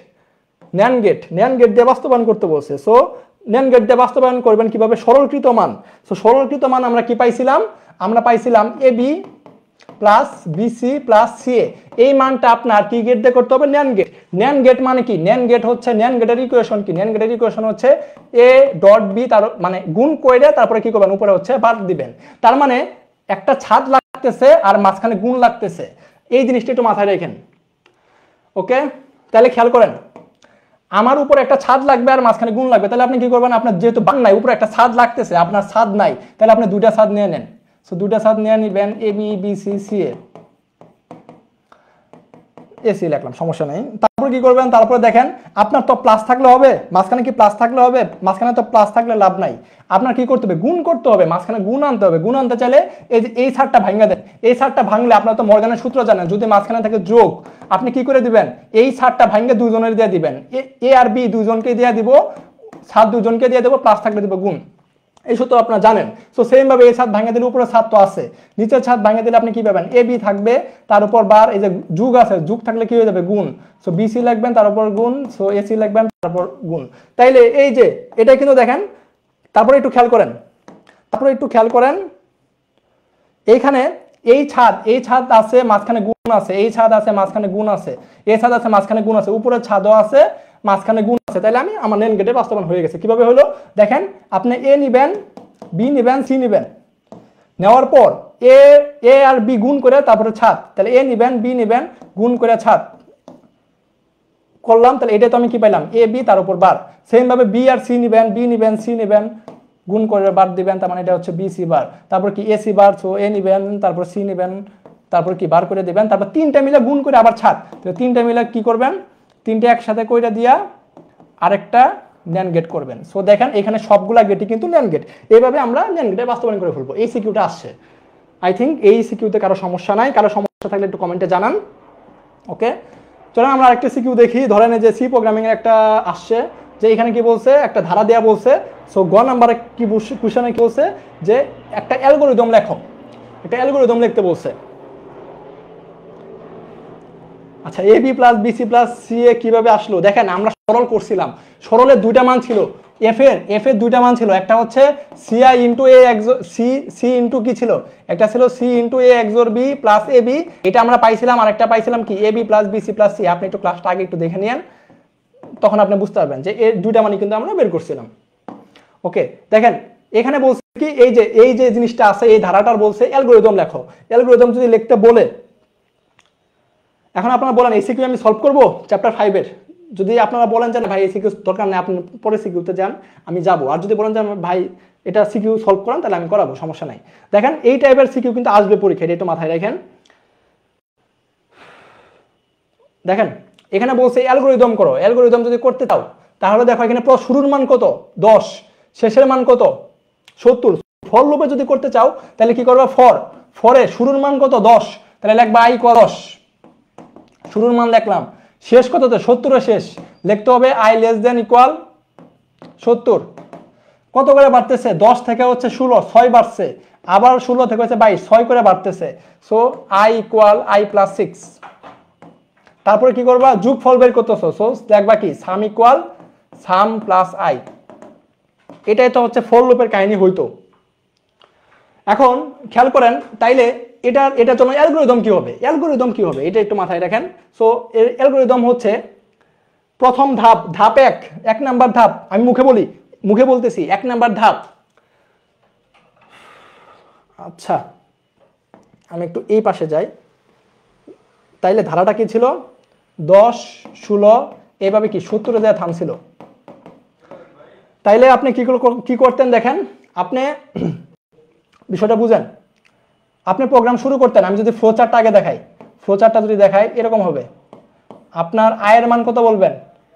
Speaker 1: দিয়ে বাস্তবায়ন করতে বলছে। সো ন্যান্ড গেট দিয়ে বাস্তবায়ন করবেন কিভাবে? সরলকৃত মান। সো সরলকৃত মান আমরা কি পাইছিলাম? আমরা পাইছিলাম A B plus BC plus CA. এই মানটা আপনার কি গেট দিয়ে করতে হবে? ন্যান্ড গেট মানে কি? ন্যান্ড গেট হচ্ছে, ন্যান্ড গেটের ইকুয়েশন কি? ন্যান্ড গেটের ইকুয়েশন হচ্ছে এ ডট বি, তার মানে গুণ করে তারপরে কি করবেন? উপরে হচ্ছে বাদ দিবেন। তার মানে একটা ছাদ লাগতেছে আর মাঝখানে গুণ লাগতেছে, এই জিনিসটা একটু মাথায় রাখেন। ওকে, তাহলে খেয়াল করেন, আমার উপরে একটা ছাদ লাগবে আর মাঝখানে গুণ লাগবে, তাহলে আপনি কি করবেন? আপনার যেহেতু বান নাই, উপরে একটা ছাদ লাগতেছে, আপনার ছাদ নাই, তাহলে আপনি দুইটা ছাদ নিয়ে নেন। সো দুইটা ছাদ নিয়ে নিবেন, A B B C C A. AC লিখলাম, সমস্যা নেই। তারপর কি করবেন, তারপরে দেখেন আপনার তো প্লাস থাকলে হবে, মাঝখানে কি প্লাস থাকলে হবে, মাঝখানে তো প্লাস থাকলে লাভ নাই, আপনার কি করতে হবে, গুণ করতে হবে, মাঝখানে গুণ আনতে হবে। গুণ আনতে চাইলে এই যে এই ছাড়টা ভাঙা দেন, এই ছাড়টা ভাঙলে আপনার তো মর্গানের সূত্র জানেন, যদি মাঝখানে থাকে যোগ, আপনি কি করে দিবেন, এই ছাড়টা ভাঙে দুজনের দিয়ে দিবেন, এ আর বি দুজনকে দিয়ে দিব, ছাদ দুজনকে দিয়ে দেবো, প্লাস থাকলে দিব গুণ, এই সূত্র আপনারা জানেন। সো সেম ভাবে এই ছাদ ভাঙে দিলে উপরে ছাদ তো আছে, নিচের ছাদ ভাঙে দিলে আপনি কি পাবেন, এ বি থাকবে, তার উপর বার, এই যে যুগ আছে, যুগ থাকলে কি হয়ে যাবে, গুণ। সো বিসি লিখবেন, তার উপর গুণ, সো এসি লিখবেন, তারপর গুণ। তাইলে এই যে এটা কিন্তু দেখেন, তারপরে একটু খেয়াল করেন, এইখানে এই ছাদ আছে, মাঝখানে গুণ আছে, এই ছাদ আছে, মাঝখানে গুণ আছে, এই ছাদ আছে, মাঝখানে গুণ আছে, উপরের ছাদও আছে, মাঝখানে গুণ আছে। তাহলে আমি আমার নেন গেটে বাস্তবায়ন হয়ে গেছে। কিভাবে হলো দেখেন, আপনি এ নিবেন, বি নিবেন, সি নিবেন, নেওয়ার পর এ আর বি গুণ করে তারপরে ছাদ, তাহলে এ নিবেন, বি নিবেন, গুণ করে ছাদ করলাম, তাহলে এটা তো আমি কি পাইলাম, এ বি, তার উপর বার। সেম ভাবে বি আর সি নিবেন, বি নিবেন, সি নিবেন, গুণ করে বার দিবেন, তার মানে এটা হচ্ছে বি সি বার। তারপর কি এসি বার, সো এ নিবেন, তারপর সি নিবেন, তারপর কি বার করে দিবেন, তারপর তিনটা মিলে গুণ করে আবার ছাদ। তিনটা মিলে কি করবেন, তিনটে একসাথে কইরা দিয়া আরেকটা ন্যান গেট করবেন। সো দেখেন এখানে সবগুলা গেটই কিন্তু ন্যান গেট। এইভাবে আমরা ন্যান গেটে বাস্তবায়ন করে ফেলবো। এই সিকিউটা আসছে, আই থিঙ্ক এই সিকিউতে কারো সমস্যা নাই, কারো সমস্যা থাকলে একটু কমেন্টে জানান। ওকে, চলেন আমরা আরেকটা সিকিউ দেখি। ধরেন যে সি প্রোগ্রামিং এর একটা আসছে, যে এখানে কি বলছে, একটা ধারা দেয়া বলছে। সো গ নাম্বারে কি কোশ্চেনে কি বলছে, যে একটা অ্যালগরিদম লেখো, একটা অ্যালগরিদম লিখতে বলছে। আচ্ছা, A B plus BC plus C A কিভাবে আসলো, দেখেন আমরা সরল করছিলাম, সরলের দুইটা মান ছিল, এফ এর দুইটা মান ছিল, একটা হচ্ছে CI into A C into কি ছিল, একটা ছিল C into A XOR B plus A B, এটা আমরা পাইছিলাম, আর একটা পাইছিলাম কি A B plus BC plus C. আপনি একটু ক্লাসটা আগে একটু দেখে নিয়েন, তখন আপনি বুঝতে পারবেন যে এর দুইটা মানই কিন্তু আমরা বের করছিলাম। ওকে, দেখেন এখানে বলছে কি, এই যে জিনিসটা আছে, এই ধারাটার বলছে অ্যালগরিদম লেখো। অ্যালগরিদম যদি লিখতে বলে, এখন আপনারা বলেন এই সিকিউ আমি সলভ করবো চ্যাপ্টার 5 এর, যদি আপনারা বলেন যে ভাই এই সিকিউ দরকার নেই, আপনি পরে সিকিউতে যান, আমি যাবো। আর যদি বলেন যে ভাই এটা সিকিউ সলভ করেন, তাহলে আমি করাবো, সমস্যা নাই। দেখেন এই টাইপের সিকিউ কিন্তু আসবে পরীক্ষায়, এটা একটু মাথায় রাখেন। দেখেন এখানে বলছে অ্যালগরিদম করো, অ্যালগরিদম যদি করতে চাও তাহলে দেখো এখানে শুরুর মান কত 10, শেষের মান কত 70। ফর লুপে যদি করতে চাও তাহলে কি করবে, ফরে শুরুর মান কত 10, তাহলে লিখবা i = 10, শুরুর মান লিখলাম, শেষ কততে 70 এ শেষ, লিখতে হবে i ≤ 70। কত করে বাড়তেছে, 10 থেকে হচ্ছে 16, 6 বাড়ছে, আবার 16 থেকে হচ্ছে 22, 6 করে বাড়তেছে। So i = i + 6। তারপরে কি করবা, যোগফল বের করতেছো, সো দেখবা কি সাম + i। এটাই তো হচ্ছে ফর লুপের কাহিনী হইতো। এখন খেয়াল করেন, তাইলে এটার জন্য অ্যালগরিদম কি হবে, এটা একটু মাথায় রাখেন। সো এর অ্যালগরিদম হচ্ছে প্রথম ধাপ 1 নাম্বার ধাপ, আমি মুখে বলতেছি 1 নাম্বার ধাপ। আচ্ছা আমি একটু এই পাশে যাই, তাইলে ধারাটা কি ছিল, 10, 16, এইভাবে কি 70 দেয়া থামছিল। তাইলে আপনি কি করতেন, দেখেন আপনি বিষয়টা বুঝেন, আপনি প্রোগ্রাম শুরু করতেন, আমি যদি ফ্লো চার্টটা আগে দেখাই, এরকম হবে। আপনার আয়ের মান কত বলবেন,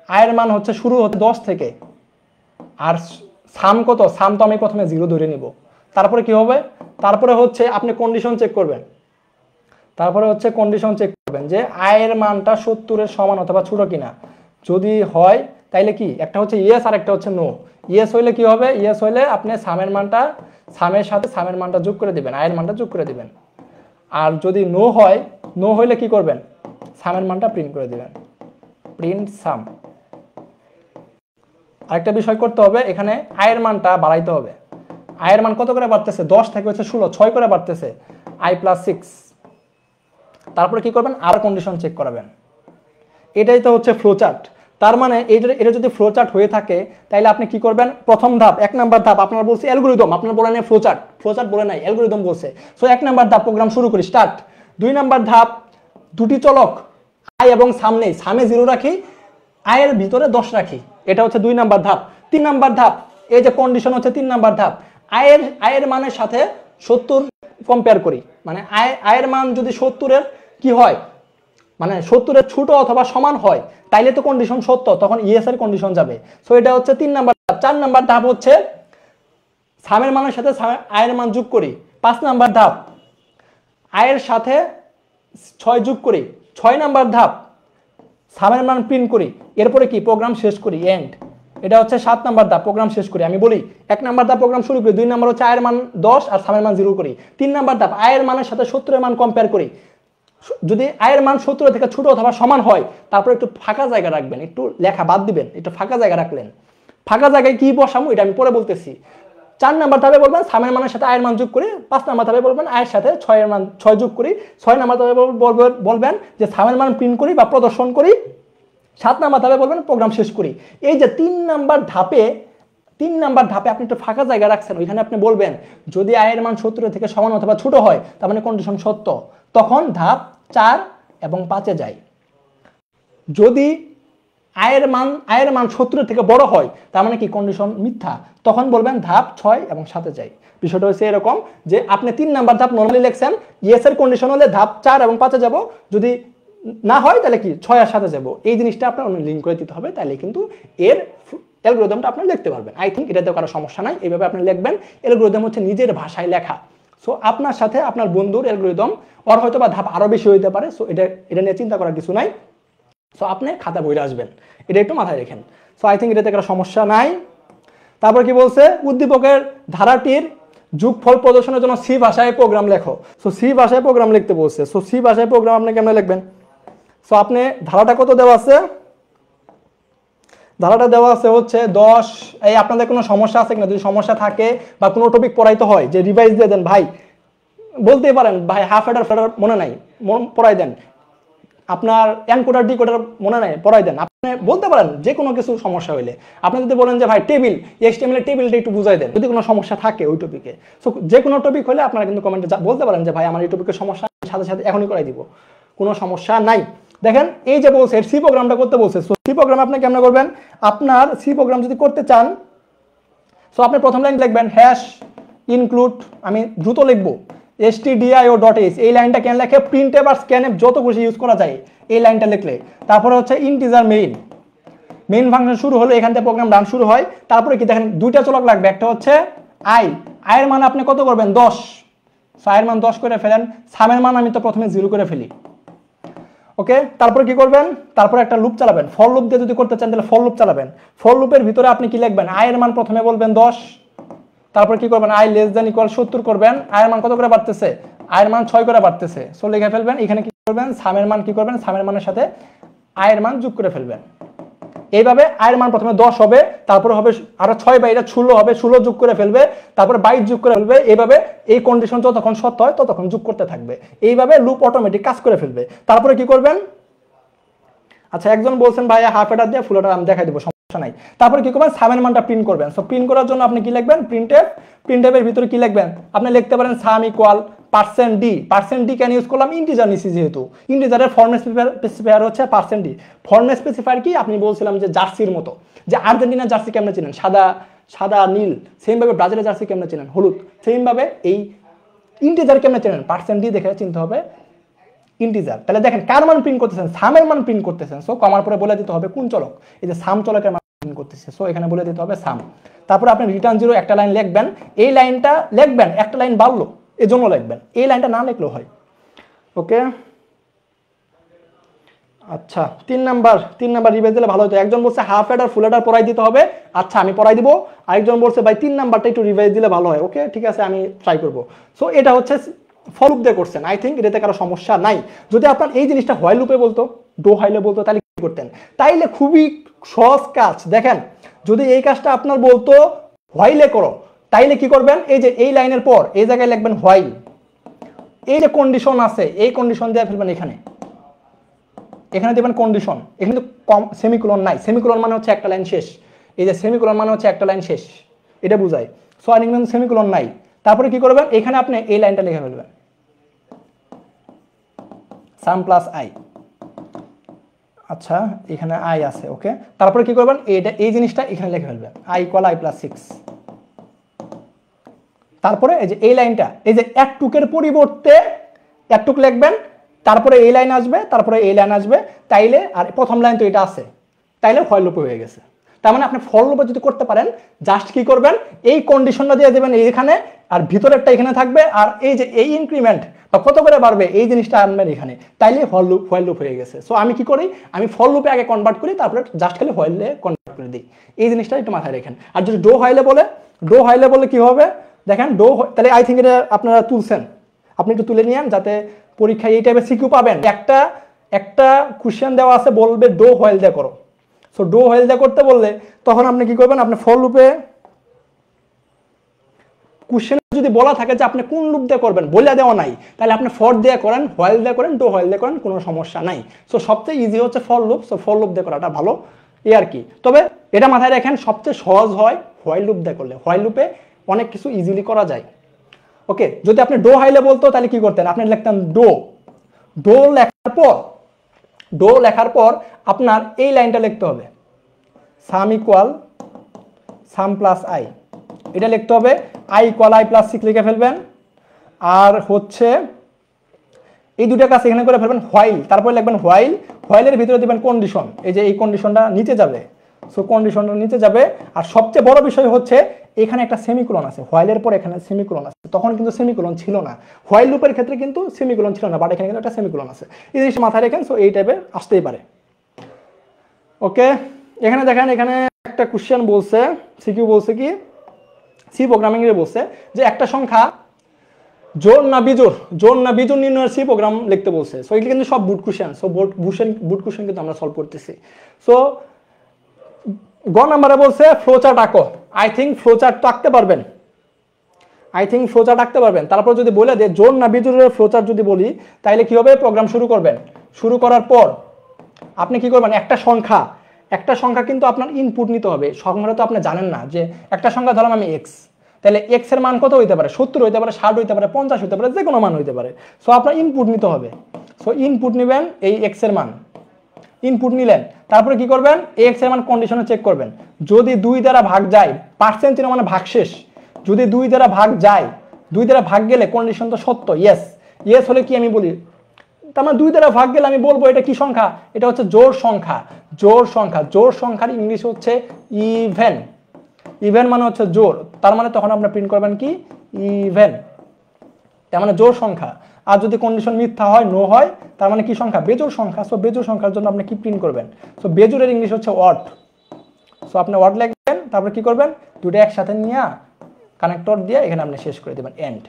Speaker 1: আয়ের মান হচ্ছে শুরু হচ্ছে 10 থেকে, আর সাম কত, সাম তো আমি প্রথমে 0 ধরে নিব। তারপরে কি হবে, তারপরে হচ্ছে আপনি কন্ডিশন চেক করবেন, যে আয়ের মানটা 70 এর সমান অথবা ছোট কিনা। যদি হয় তাইলে কি, একটা হচ্ছে ইয়েস আর একটা হচ্ছে নো। ইয়েস হইলে কি হবে, ইয়েস হইলে আপনি সামের সাথে সামের মানটা যোগ করে দিবেন, আয়ের মানটা যোগ করে দিবেন। আর যদি নো হইলে কি করবেন, সামের মানটা প্রিন্ট করে দিবেন, প্রিন্ট সাম। আরেকটা বিষয় করতে হবে, এখানে আয়ের মানটা বাড়াইতে হবে। আয়ের মান কত করে বাড়তেছে, 10 থেকে হচ্ছে 16, 6 করে বাড়তেছে, i + 6। তারপরে কি করবেন, আর কন্ডিশন চেক করাবেন। এটাই তো হচ্ছে ফ্লো চার্ট। তার মানে এটা যদি ফ্লো চার্ট হয়ে থাকে, তাহলে আপনি কি করবেন, প্রথম ধাপ 1 নাম্বার ধাপ, আপনারা বলছে অ্যালগরিদম, আপনারা বলেন ফ্লো চার্ট বলে নাই, অ্যালগরিদম বলছে। সো 1 নাম্বার ধাপ প্রোগ্রাম শুরু করি, স্টার্ট। 2 নাম্বার ধাপ, দুটি চলক আই এবং সামে 0 রাখি, আয়ের ভিতরে 10 রাখি, এটা হচ্ছে 2 নাম্বার ধাপ। 3 নাম্বার ধাপ, এই যে কন্ডিশন হচ্ছে 3 নাম্বার ধাপ, আয়ের মানের সাথে 70 কম্পেয়ার করি, মানে আয়ের মান যদি 70 এর কি হয় মানে 70-এর ছোট অথবা সমান হয় তাইলে তো কন্ডিশন সত্য, তখন ইয়েস এর কন্ডিশন যাবে। সো এটা হচ্ছে 3 নাম্বার ধাপ। 4 নাম্বার ধাপ হচ্ছে সামের মানের সাথে আয়ের মান যোগ করি। 5 নাম্বার ধাপ আয়ের সাথে 6 যোগ করি। 6 নাম্বার ধাপ সামের মান প্রিন্ট করি, এরপরে কি প্রোগ্রাম শেষ করি, এন্ড। এটা হচ্ছে 7 নাম্বার ধাপ, প্রোগ্রাম শেষ করি। আমি বলি 1 নাম্বার ধাপ প্রোগ্রাম শুরু করি, 2 নাম্বার হচ্ছে আয়ের মান 10 আর সামের মান 0 করি। 3 নাম্বার ধাপ আয়ের মানের সাথে 70-এর মান কম্পেয়ার করি। যদি আয়ের মান 70 থেকে ছোট অথবা সমান হয় তারপর একটু ফাঁকা জায়গা রাখবেন, একটু লেখা বাদ দিবেন, একটু ফাঁকা জায়গা রাখলেন। ফাঁকা জায়গায় কি বসামো এটা আমি পরে বলতেছি। 4 নাম্বার ধাপে বলবেন সামের মানের সাথে আয়ের মান যোগ করি। 5 নাম্বার ধাপে বলবেন আয়ের সাথে 6 যোগ করি। 6 নাম্বার ধাপে বলবেন যে সামের মান প্রিন্ট করি বা প্রদর্শন করি। 7 নাম্বার ধাপে বলবেন প্রোগ্রাম শেষ করি। এই যে 3 নাম্বার ধাপে আপনি একটু ফাঁকা জায়গা রাখছেন, ওইখানে আপনি বলবেন যদি আয়ের মান 70 থেকে সমান অথবা ছোট হয় তার মানে কন্ডিশন সত্য, তখন ধাপ 4 এবং 5-এ যায়। যদি আয়ের মান 70 থেকে বড় হয় তার মানে কি কন্ডিশন মিথ্যা, তখন বলবেন ধাপ 6 এবং 7-এ যাই। বিষয়টা হচ্ছে এরকম যে আপনি 3 নাম্বার ধাপ নরমালি লিখছেন, ইয়েস এর কন্ডিশন হলে ধাপ 4 এবং 5-এ যাব, যদি না হয় তাহলে কি 6 আর 7-এ যাব। এই জিনিসটা আপনার লিঙ্ক করে দিতে হবে, তাহলে কিন্তু এর অ্যালগরিদমটা আপনি লিখতে পারবেন। আই থিঙ্ক এটাতে কারো সমস্যা নাই, এইভাবে আপনি লিখবেন। অ্যালগরিদম হচ্ছে নিজের ভাষায় লেখা। সো আপনার সাথে আপনার বন্ধুর অ্যালগরিদম ওর হয়তো বা ধাপ আরো বেশি হইতে পারে, সো এটা নিয়ে চিন্তা করার কিছু নাই। সো আপনি খাতা বইরে আসবেন, এটা একটু মাথায় রাখেন। সো আই থিঙ্ক এটাতে কারো সমস্যা নাই। তারপর কি বলছে, উদ্দীপকের ধারাটির যোগফল প্রদর্শনের জন্য সি ভাষায় প্রোগ্রাম লেখো। সো সি ভাষায় প্রোগ্রাম লিখতে বলছে। সো সি ভাষায় প্রোগ্রাম আপনি কেমনে লিখবেন? সো আপনি ধারাটা কত দেওয়া আছে? ধারাটা দেওয়া আছে হচ্ছে 10। এই আপনাদের কোনো সমস্যা আছে কিনা? যদি সমস্যা থাকে বা কোনো টপিক পড়াইতে হয় যে রিভাইজ দিয়ে দেন ভাই, বলতেই পারেন ভাই হাফ এডার ফেডার মনে নাই, পড়াই দেন। আপনার এনকোডার ডিকোডার মনে নাই, পড়াই দেন। আপনি বলতে পারেন যে কোনো কিছু সমস্যা হইলে। আপনি যদি বলেন যে ভাই টেবিল, এইচটিএমএল টেবিলটা একটু বুঝাই দেন, যদি কোনো সমস্যা থাকে ওই টপিকে। সো যে কোনো টপিক হলে আপনারা কিন্তু কমেন্টে বলতে পারেন যে ভাই আমার এই টপিকের সমস্যা, সাথে সাথে এখনই করাই দিব, কোনো সমস্যা নাই। দেখেন এই যে বলছে সি প্রোগ্রামটা করতে বলছে। সো সি প্রোগ্রাম আপনি কেমন করবেন? আপনার সি প্রোগ্রাম যদি করতে চান, সো আপনি প্রথম লাইন লিখবেন হ্যাশ ইনক্লুড, আমি দ্রুত লিখবো, stdio.h। এই লাইনটা কেন লেখে? প্রিন্টএফ আর স্ক্যানএফ যত খুশি ইউজ করা যায় এই লাইনটা লিখলে। তারপরে হচ্ছে ইন্টিজার মেইন ফাংশন শুরু হলো, এখান থেকে প্রোগ্রাম রান শুরু হয়। তারপরে কি দেখেন দুইটা চলক লাগবে, একটা হচ্ছে আয়ের মান আপনি কত করবেন? 10। আয়ের মান 10 করে ফেলেন। সামের মান আমি তো প্রথমে 0 করে ফেলি। ওকে, তারপর কি করবেন? তারপর একটা লুপ চালাবেন। ফর লুপ দিয়ে যদি করতে চান তাহলে ফর লুপ চালাবেন। ফর লুপের ভিতরে আপনি কি লিখবেন? আয়ের মান প্রথমে বলবেন 10, তারপর কি করবেন? আই লেস দ্যান ইকুয়াল 70 করবেন। আয়ের মান কত করে বাড়তেছে? আয়ের মান 6 করে বাড়তেছে। সো লিখে ফেলবেন। এখানে কি করবেন? সামের মান কি করবেন? সামের মানের সাথে আয়ের মান যোগ করে ফেলবেন। এইভাবে আয়ের মান প্রথমে 10 হবে, তারপরে হবে আরো 6 বা এটা 16 হবে, 16 যোগ করে ফেলবে, তারপরে 22 যোগ করে ফেলবে। এইভাবে এই কন্ডিশন যতক্ষণ সত্য হয় ততক্ষণ যোগ করতে থাকবে। এইভাবে লুপ অটোমেটিক কাজ করে ফেলবে। তারপরে কি করবেন? আচ্ছা, একজন বলছেন ভাই হাফ এডার দিয়ে ফুল এডার আমি দেখাই দেবো, সমস্যা নাই। তারপরে কি করবেন? সামের মানটা প্রিন্ট করবেন। সো প্রিন্ট করার জন্য আপনি কি লিখবেন? প্রিন্টএফের ভিতরে কি লিখবেন? আপনি লিখতে পারেন সাম ইকুয়াল %d কেন ইউজ করলাম? ইন্টিজার নিছি, যেহেতু ইন্টিজারের ফর্মেট স্পেসিফায়ার হচ্ছে %d। ফর্মেট স্পেসিফায়ার কি? আপনি বলছিলাম যে জার্সির মতো, যে আর্জেন্টিনার জার্সি কেমনে চিনেন? সাদা নীল। সেম ভাবে ব্রাজিলের জার্সি কেমনে চিনেন? হলুদ। সেম ভাবে এই ইন্টিজার কেমনে চিনেন? %d দেখে চিনতে হবে ইন্টিজার। তাহলে দেখেন কার মান প্রিন্ট করতেছেন? সামের মান প্রিন্ট করতেছেন। সো কমার পরে বলে দিতে হবে কোন চলক, এই যে সাম চলকের মান প্রিন্ট করতেছে। সো এখানে বলে দিতে হবে সাম। তারপরে আপনি রিটার্ন 0 একটা লাইন লিখবেন। এই লাইনটা লিখবেন, একটা লাইন বাড়লো এজন্য লিখবেন, এই লাইনটা না লিখলেও হয়। ওকে, আচ্ছা 3 নাম্বার রিভাইজ দিলে ভালো হতো। একজন বলছে হাফ এডার ফুল এডার পড়াই দিতে হবে। আচ্ছা আমি পড়াই দিব। আরেকজন বলছে ভাই 3 নাম্বারটা একটু রিভাইজ দিলে ভালো হয়। ওকে ঠিক আছে, আমি ট্রাই করব। সো এটা হচ্ছে ফর লুপ দিয়ে করছেন। আই থিঙ্ক এটাতে কারো সমস্যা নাই। যদি আপনার এই জিনিসটা হোয়াইল লুপে বলতো, ডো হাইলে বলতো, তাহলে কি করতেন? তাইলে খুবই সহজ কাজ। দেখেন যদি এই কাজটা আপনার বলতো হোয়াইলে করো, তাইলে কি করবেন? এই যে এই লাইনের পর এই জায়গায় লিখবেন হোয়াইল। এই যে কন্ডিশন আছে, এই কন্ডিশন দিয়ে ফেলবেন এখানে দেবেন কন্ডিশন। এখানে তো সেমিকোলন নাই। সেমিকোলন মানে হচ্ছে একটা লাইন শেষ। এই যে সেমিকোলন মানে হচ্ছে একটা লাইন শেষ, এটা বুঝায়। সো আর এখানে সেমিকোলন নাই। তারপরে কি করবেন? এখানে আপনি এই লাইনটা লিখে ফেলবেন, সাম প্লাস আই। আচ্ছা এখানে আই আছে। ওকে, তারপরে কি করবেন? এই জিনিসটা এখানে লিখে ফেলবেন, আই ইকুয়াল আই প্লাস 6। তারপরে এই যে এই লাইনটা, এই যে একটুকের পরিবর্তে একটুক লিখবেন, তারপরে এই লাইন আসবে, তারপরে এই লাইন আসবে, তাইলে আর প্রথম লাইন তো এটা আছে, তাইলে ফয়েল লুপ হয়ে গেছে। তার মানে আপনি ফর লুপে যদি করতে পারেন, জাস্ট কি করবেন, এই কন্ডিশনটা দিয়ে দেবেন এইখানে, আর ভিতরেরটা এখানে থাকবে, আর এই যে এই ইনক্রিমেন্ট বা কত করে বাড়বে এই জিনিসটা আনবেন এখানে, তাইলে ফয়েল লুপ হয়ে গেছে। সো আমি কি করি, আমি ফর লুপে আগে কনভার্ট করি, তারপরে জাস্ট খালি হোয়াইলে কনভার্ট করে দিই। এই জিনিসটা একটু মাথায় রাখেন। আর যদি ডো হোয়াইলে বলে কি হবে দেখেন, তাহলে আই থিঙ্ক এটা আপনারা তুলছেন, আপনি একটু তুলে নিয়েন যাতে পরীক্ষায় এই টাইপের সিকিউ পাবেন। একটা কোশ্চেন দেওয়া আছে, বলবে ডো হোয়াইল দিয়ে করো। সো ডো হোয়াইল দিয়ে করতে বললে তখন আপনি কি করবেন, আপনি ফর লুপে কোশ্চেন যদি বলা থাকে যে আপনি কোন লুপ দিয়ে করবেন, বলে দেওয়া নাই, তাহলে আপনি ফর দিয়ে করেন, হোয়াইল দিয়ে করেন, ডো হোয়াইল দিয়ে করেন, কোনো সমস্যা নাই। সো সবচেয়ে ইজি হচ্ছে for loop. So for loop দিয়ে করাটা ভালো, এই আর কি। তবে এটা মাথায় রাখেন, সবচেয়ে সহজ হয় হোয়াইল লুপ দিয়ে করলে। হোয়াইল লুপে অনেক কিছু ইজিলি করা যায়। ওকে, যদি আপনি ডো হাইলে বলতো তাহলে কি করতেন, আপনি লিখতেন ডো লেখার পর আপনার এই লাইনটা লিখতে হবে, সাম ইকুয়াল সাম প্লাস আই, এটা লিখতে হবে। আই ইকুয়াল আই প্লাস 6 লিখে ফেলবেন। আর হচ্ছে এই দুটো কাজ এখানে করে ফেলবেন, হোয়াইল, তারপরে লিখবেন হোয়াইলের ভিতরে দিবেন কন্ডিশন, এই যে এই কন্ডিশনটা নিচে যাবে। সো কন্ডিশনটা নিচে যাবে। আর সবচেয়ে বড় বিষয় হচ্ছে এখানে একটা সেমিকোলন আছে, হোয়াইলের পর এখানে সেমিকোলন আছে। তখন কিন্তু সেমিকোলন ছিল না, হোয়াইল লুপের ক্ষেত্রে কিন্তু সেমিকোলন ছিল না, বাট এখানে কিন্তু একটা সেমিকোলন আছে। এই জিনিসটা মাথায় রাখেন। সো এই টাইপের আসতেই পারে। ওকে, এখানে দেখেন, এখানে একটা কোশ্চেন বলছে, সিকিউ বলছে কি, সি প্রোগ্রামিং এর বলছে যে একটা সংখ্যা জোড় না বিজোড় নির্ণয়ের সি প্রোগ্রাম লিখতে বলছে। সো এগুলো কিন্তু সব বুট কোশ্চেন। সো বুট কোশ্চেন কিন্তু আমরা সলভ করতেছি। সো গ নাম্বারে বলছে ফ্লোচার্ট আঁকো। আই থিঙ্ক ফ্লোচার্ট তো আঁকতে পারবেন। তারপর যদি বলে দে জোড় না বিজোড়ের ফ্লোচার্ট যদি বলি, তাহলে কি হবে, প্রোগ্রাম শুরু করবেন। শুরু করার পর আপনি কি করবেন, একটা সংখ্যা কিন্তু আপনার ইনপুট নিতে হবে। সংখ্যাটা তো আপনি জানেন না, যে একটা সংখ্যা ধরলাম আমি এক্স, তাহলে এক্স এর মান কত হইতে পারে, 70 হইতে পারে, 60 হইতে পারে, 50 হইতে পারে, যে কোনো মান হইতে পারে। সো আপনার ইনপুট নিতে হবে। সো ইনপুট নেবেন এই এক্স এর মান, ইনপুট নিলেন, তারপরে কি করবেন, এক্স এর মান কন্ডিশনে চেক করবেন। যদি 2 দ্বারা ভাগ যায়, পার্সেন্ট চিহ্ন মানে ভাগশেষ, যদি 2 দ্বারা ভাগ যায়, 2 দ্বারা ভাগ গেলে কন্ডিশন তো সত্য, ইয়েস হলে কি আমি বলি, তার মানে 2 দ্বারা ভাগ গেলে আমি বলবো এটা কি সংখ্যা, এটা হচ্ছে জোড় সংখ্যার ইংলিশ হচ্ছে ইভেন মানে হচ্ছে জোড়। তার মানে তখন আপনি প্রিন্ট করবেন কি, ইভেন, তার মানে জোড় সংখ্যা। আর যদি কন্ডিশন মিথ্যা হয়, নো হয়, তার মানে কি সংখ্যা, বেজোড় সংখ্যা। সো বেজোড় সংখ্যার জন্য আপনি কি প্রিন্ট করবেন, সো বেজোড়ের ইংলিশ হচ্ছে অড। সো আপনি অড লিখবেন, তারপরে কি করবেন, দুটো একসাথে নিয়ে কানেক্টর দিয়ে এখানে আপনি শেষ করে দেবেন, এন্ড।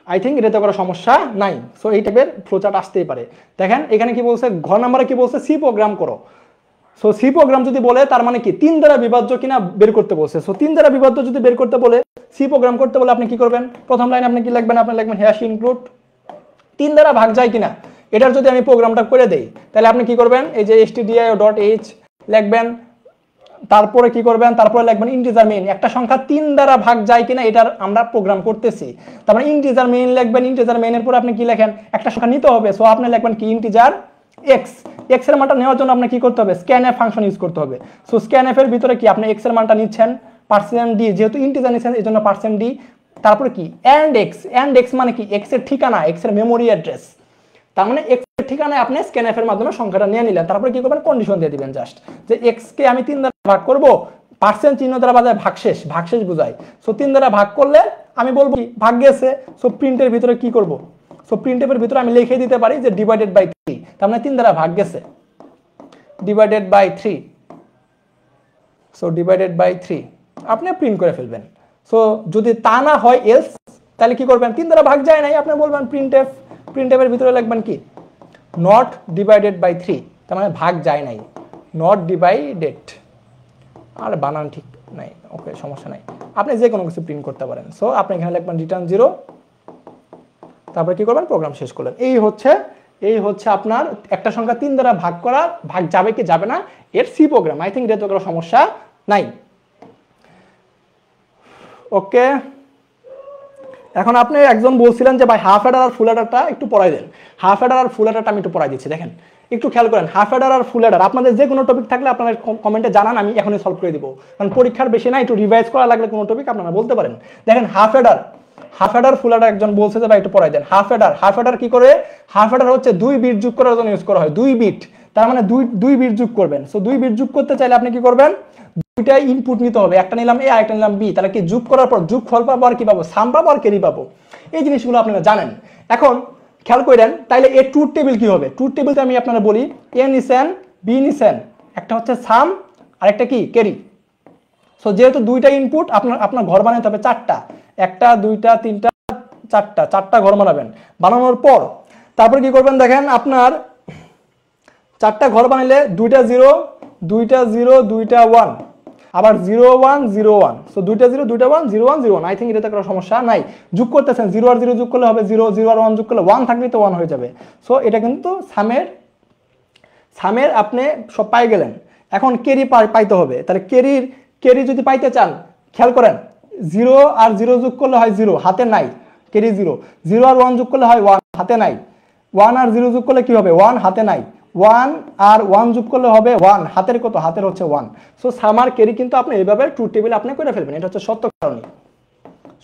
Speaker 1: আই থিঙ্ক এটাতে কোনো সমস্যা নাই। সো এই টাইপের ফ্লোচার্ট আসতেই পারে। দেখেন এখানে কি বলছে, ঘ নাম্বারে কি বলছে, সি প্রোগ্রাম করো। সো সি প্রোগ্রাম যদি বলে তার মানে কি 3 দ্বারা বিভাজ্য কিনা বের করতে বলছে। সো 3 দ্বারা বিভাজ্য যদি বের করতে বলে, সি প্রোগ্রাম করতে বলে, আপনি কি করবেন, প্রথম লাইন আপনি কি লিখবেন, আপনি লিখবেন হ্যাশ ইনক্লুড 3 দ্বারা ভাগ যায় কিনা। এটার যদি আমি প্রোগ্রামটা করে দেই, তাহলে আপনি কি করবেন, এই যে stdio.h লিখবেন, তারপরে কি করবেন, তারপরে লিখবেন ইন্টিজার মেইন, একটা সংখ্যা 3 দ্বারা ভাগ যায় কিনা এটার আমরা প্রোগ্রাম করতেছি। তারপরে ইন্টিজার মেইন লিখবেন, ইন্টিজার মেইনের পরে আপনি কি লেখেন, একটা সংখ্যা নিতে হবে। সো আপনি লিখবেন কি, ইন্টিজার এক্স এর মানটা নেওয়ার জন্য আপনি কি করতে হবে, স্ক্যানএফ ফাংশন ইউজ করতে হবে। সো স্ক্যানএফ এর ভিতরে কি, আপনি এক্স এর মানটা নিচ্ছেন %d, যেহেতু ইন্টিজার নিচ্ছেন এই জন্য %d, তারপরে কি এন্ড এক্স মানে কি, এক্স এর ঠিকানা, এক্স এর মেমোরি অ্যাড্রেস। তার মানে এক্স এর ঠিকানায় আপনি স্ক্যানএফ এর মাধ্যমে সংখ্যাটা নিয়ে নিলেন। তারপরে কি করবেন, কন্ডিশন দিয়ে দিবেন জাস্ট, যে এক্স কে আমি 3 দ্বারা ভাগ করব, পার্সেন্ট চিহ্ন দ্বারা বাজায় ভাগশেষ বোঝায়। সো 3 দ্বারা ভাগ করলে আমি বলবো কি ভাগ গেছে। সো প্রিন্টের ভিতরে কি করব, সো প্রিন্টএফের ভিতরে আমি লিখে দিতে পারি যে ডিভাইডেড বাই 3, তার মানে 3 দ্বারা ভাগ গেছে, divided by 3। So divided by 3 আপনি প্রিন্ট করে ফেলবেন। সো যদি তা না হয় এলস, তাহলে কি করবেন, 3 দ্বারা ভাগ যায় নাই, আপনি বলবেন প্রিন্টএফের ভিতরে লিখবেন কি, নট ডিভাইডেড বাই 3, তার মানে ভাগ যায় নাই, নট ডিভাইডেড, আর বানান ঠিক নাই, ওকে সমস্যা নাই, আপনি যে কোনো কিছু প্রিন্ট করতে পারেন। সো আপনি এখানে লিখবেন রিটার্ন 0, তারপরে কি করবেন, প্রোগ্রাম শেষ করলেন। এই হচ্ছে আপনার একটা সংখ্যা 3 দ্বারা ভাগ যাবে কি যাবে না এর সি প্রোগ্রাম। আই থিঙ্ক এটা তো কোনো সমস্যা নাই। ওকে, এখন আপনি একজন বলছিলেন যে ভাই হাফ অ্যাডার আর ফুল অ্যাডারটা একটু পড়াই দেন। হাফ অ্যাডার আর ফুল অ্যাডারটা আমি একটু পড়াই দিচ্ছি। দেখেন একটু খেয়াল করেন, হাফ অ্যাডার আর ফুল অ্যাডার আপনাদের যে কোনো টপিক থাকলে আপনারা কমেন্টে জানান, আমি এখনই সলভ করে দিব। কারণ পরীক্ষার বেশি না, একটু রিভাইজ করা লাগলে কোনো টপিক আপনারা বলতে পারেন। দেখেন হাফ হাফ অ্যাডার ফুল অ্যাডার একজন বলছে যে ভাই একটু পড়াই দেন। হাফ অ্যাডার কি করে? হাফ অ্যাডার হচ্ছে 2 বিট যোগ করার জন্য ইউজ করা হয়, 2 বিট, তার মানে 2 বিট যোগ করবেন। সো 2 বিট যোগ করতে চাইলে আপনি কি করবেন, দুইটা ইনপুট নিতে হবে, একটা নিলাম এ আরেকটা নিলাম বি, তাহলে কি যোগ করার পর যোগ ফল পাবো আর কি পাবো, সাম পাবো আর ক্যারি পাবো। এই জিনিসগুলো আপনারা জানেন। এখন খেয়াল করেন তাইলে এর ট্রুথ টেবিল কি হবে? ট্রুথ টেবিলটা আমি আপনারা বলি, এ নিছেন বি নিছেন, একটা হচ্ছে সাম আর একটা কি ক্যারি। সো যেহেতু দুইটা ইনপুট আপনার ঘর বানাতে হবে 4টা, 1টা 2টা 3টা 4টা ঘর বানাবেন। বানানোর পর তারপরে কি করবেন দেখেন, আপনার 4টা ঘর বানাইলে 2টা 0 2টা 0 2টা 1, আবার 0 1 0 1। সো 2টা 0 2টা 1 0 1 0 1। আই থিঙ্ক এটাতে কোনো সমস্যা নাই। যোগ করতেছেন 0 আর 0 যোগ করলে হবে 0, 0 আর 1 যোগ করলে 1 থাকলেই তো 1 হয়ে যাবে। সো এটা কিন্তু সামের আপনি সব পাই গেলেন। এখন ক্যারি পাইতে হবে, তাহলে ক্যারি যদি পাইতে চান, খেয়াল করেন 0 আর 0 যোগ করলে হয় 0, হাতে নাই, ক্যারি 0, 0 আর 1 যোগ করলে হয় 1, হাতে নাই, 1 আর 0 যোগ করলে কি হবে 1, হাতে নাই, 1 আর 1 যোগ করলে হবে 1, হাতের কত, হাতের হচ্ছে 1। সো সামার ক্যারি কিন্তু আপনি এইভাবে ট্রুথ টেবিল আপনি করে ফেলবেন। এটা হচ্ছে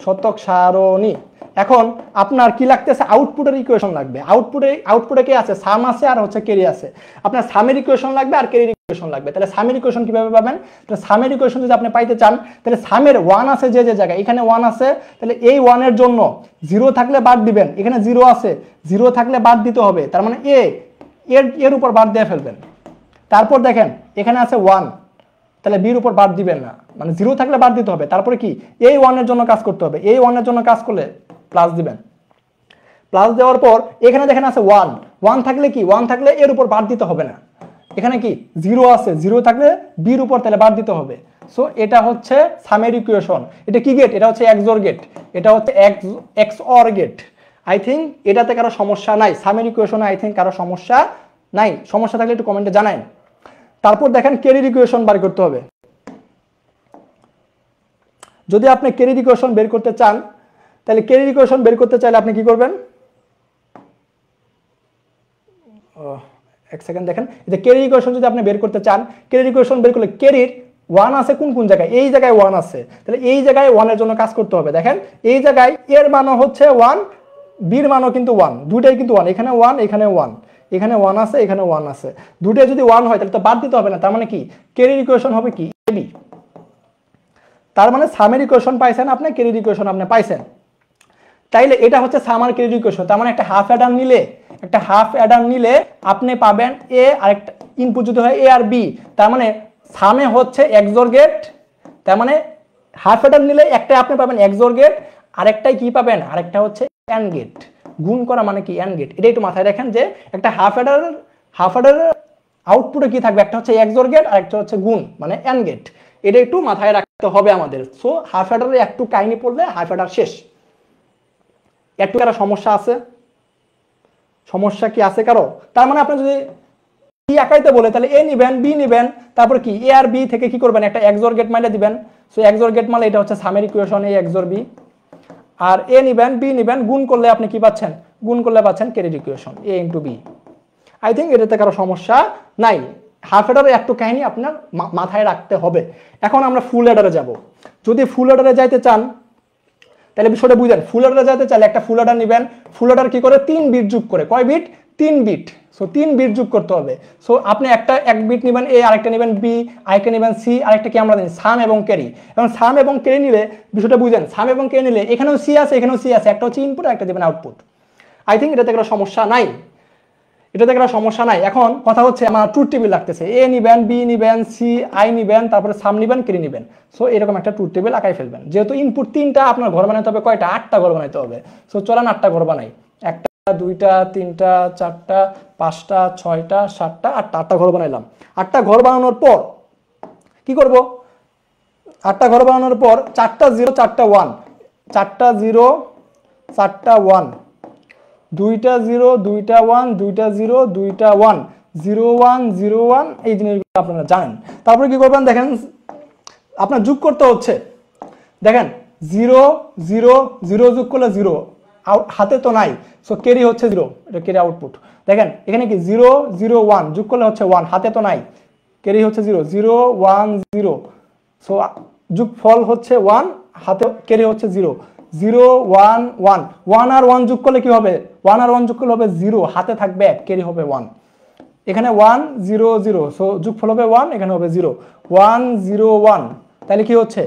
Speaker 1: শতক সারণী। এখন আপনার কি লাগতেছে, আউটপুটের ইকুয়েশন লাগবে। আউটপুটে কি আছে, সাম আছে আর হচ্ছে ক্যারি আছে। আপনার সামের ইকুয়েশন লাগবে আর ক্যারির ইকুয়েশন লাগবে। তাহলে সামের ইকুয়েশন কিভাবে পাবেন? তাহলে সামের ইকুয়েশন যদি আপনি পাইতে চান, তাহলে সামের 1 আছে যে জায়গায়, এখানে 1 আছে, তাহলে এই 1 এর জন্য 0 থাকলে বাদ দিবেন, এখানে 0 আছে, 0 থাকলে বাদ দিতে হবে, তার মানে এর উপর বাদ দিয়ে ফেলবেন। তারপর দেখেন এখানে আছে 1, তাহলে বির উপর বাদ দিবেন না, মানে 0 থাকলে বাদ দিতে হবে। তারপরে কি, এই 1 এর জন্য কাজ করতে হবে, এই 1 এর জন্য কাজ করলে প্লাস দিবেন। প্লাস দেওয়ার পর এখানে দেখেন আছে 1 থাকলে কি, 1 থাকলে এর উপর বাদ দিতে হবে না। এখানে কি 0 আছে, 0 থাকলে বির উপর তাহলে বাদ দিতে হবে। সো এটা হচ্ছে সামের ইকুয়েশন। এটা কি গেট? এটা হচ্ছে XOR গেট, এটা হচ্ছে XOR গেট। আই থিঙ্ক এটাতে কারো সমস্যা নাই, সামের ইকুয়েশনে আই থিঙ্ক কারো সমস্যা নাই। সমস্যা থাকলে একটু কমেন্টে জানান। তারপর দেখেন ক্যারির ইকুয়েশন বার করতে হবে। যদি আপনি ক্যারির ইকুয়েশন বের করতে চান, তাহলে ক্যারির ইকুয়েশন বের করতে চাইলে আপনি কি করবেন, এক সেকেন্ড দেখেন, এই ক্যারির ইকুয়েশন যদি আপনি বের করতে চান, ক্যারির ইকুয়েশন বের করলে ক্যারির 1 আছে কোন জায়গায়, এই জায়গায় 1 আছে, তাহলে এই জায়গায় 1 এর জন্য কাজ করতে হবে। দেখেন এই জায়গায় এর মানও হচ্ছে 1, বির মানও কিন্তু 1, দুইটাই কিন্তু 1, এখানে 1 এখানে 1, এখানে 1 আছে এখানে 1 আছে, দুইটাই যদি 1 হয় তাহলে তো বাদ দিতে হবে না। তার মানে কি, ক্যারির ইকুয়েশন হবে কি এবি। তার মানে সামের ইকুয়েশন পাইছেন আপনি, ক্যারির ইকুয়েশন আপনি পাইছেন। তাইলে এটা হচ্ছে সাম আর ক্যারির ইকুয়েশন। তার মানে একটা হাফ অ্যাডার নিলে আপনি পাবেন এ, আর একটা ইনপুট যদি হয় এ আর বি, তার মানে সামে হচ্ছে XOR গেট, তার মানে হাফ অ্যাডার নিলে একটা আপনি পাবেন XOR গেট, আরেকটাই কি পাবেন, আরেকটা হচ্ছে AND গেট। গুণ করা মানে কি AND গেট, এটা একটু মাথায় রাখেন যে একটা হাফ অ্যাডার আউটপুটে কি থাকবে, একটা হচ্ছে XOR গেট আর একটা হচ্ছে গুণ মানে AND গেট। এটা একটু মাথায় রাখতে হবে আমাদের। সো হাফ অ্যাডারে একটু কাহিনী পড়লে হাফ অ্যাডার শেষ। একটু কারো সমস্যা আছে, সমস্যা কি আছে কারো? তার মানে আপনি যদি বি একাইতে বলে তাহলে এ নিবেন বি নিবেন, তারপর কি এ আর বি থেকে কি করবেন, একটা XOR গেট মাইলে দিবেন। সো XOR গেট মাইলে এটা হচ্ছে সামের ইকুয়েশন, এ XOR বি, আর এ নিবেন বি নিবেন, গুণ করলে আপনি কি পাচ্ছেন, গুণ করলে পাচ্ছেন ক্যারির equation A into B. I think এটাতে কারো সমস্যা নাই। হাফ অ্যাডারে একটু কাহিনী আপনার মাথায় রাখতে হবে। এখন আমরা ফুল অ্যাডারে যাব। যদি ফুল অ্যাডারে যাইতে চান তাহলে বিষয়টা বুঝেন। ফুল অ্যাডারে যেতে চাইলে একটা ফুল অ্যাডার নেবেন। ফুল অ্যাডার কি করে, 3 বিট যোগ করে। কয় বিট? 3 বিট। সো 3 বিট যোগ করতে হবে। সো আপনি এক বিট নেবেন এ, আরেকটা নেবেন বি, আরেকটা নেবেন সি, আরেকটা কি আমরা জানি সাম এবং ক্যারি। এবং সাম এবং ক্যারি নিলে বিষয়টা বুঝেন, সাম এবং ক্যারি নিলে এখানেও সি আছে এখানেও সি আছে, একটা হচ্ছে ইনপুট আর একটা দেবেন আউটপুট। আই থিঙ্ক এটাতে কোনো সমস্যা নাই, এটাতে কোনো সমস্যা নাই। এখন কথা হচ্ছে আমার ট্রুথ টেবিল লাগতেছে, এ নিবেন বি নিবেন সি আই নিবেন, তারপরে সাম নিবেন ক্যারি নিবেন। সো এরকম একটা ট্রুথ টেবিল আঁকাই ফেলবেন। যেহেতু ইনপুট 3টা, আপনার ঘর বানাতে হবে কয়টা, 8টা ঘর বানাতে হবে। সো চলেন 8টা ঘর বানাই। 1টা 2টা 3টা 4টা 5টা 6টা 7টা 8টা ঘর বানাইলাম। 8টা ঘর বানানোর পর কি করব, 8টা ঘর বানানোর পর 4টা 0 4টা 1, 4টা 0 4টা 1, 2টা 0 2টা 1, 2টা 0 2টা 1, 0 1 0 1, এই জিনিসগুলো আপনারা জানেন। তারপরে কি করবেন দেখেন, আপনার যোগ করতে হচ্ছে। দেখেন 0 0 0 যোগ করলে 0, হাতে তো নাই। সো ক্যারি হচ্ছে 0, এটা ক্যারি আউটপুট। দেখেন এখানে কি 0 0 1 যোগ করলে হচ্ছে 1, হাতে তো নাই, ক্যারি হচ্ছে 0 0 1 0। সো যোগ ফল হচ্ছে 1, হাতে ক্যারি হচ্ছে 0 0 1 1 1 আর 1 যোগ করলে কি হবে 1 আর 1 যোগ করলে হবে 0 হাতে থাকবে 1 ক্যারি হবে 1 এখানে 1 0 0 সো যোগফল হবে 1 এখানে হবে 0 1 0 1 তাহলে কি হচ্ছে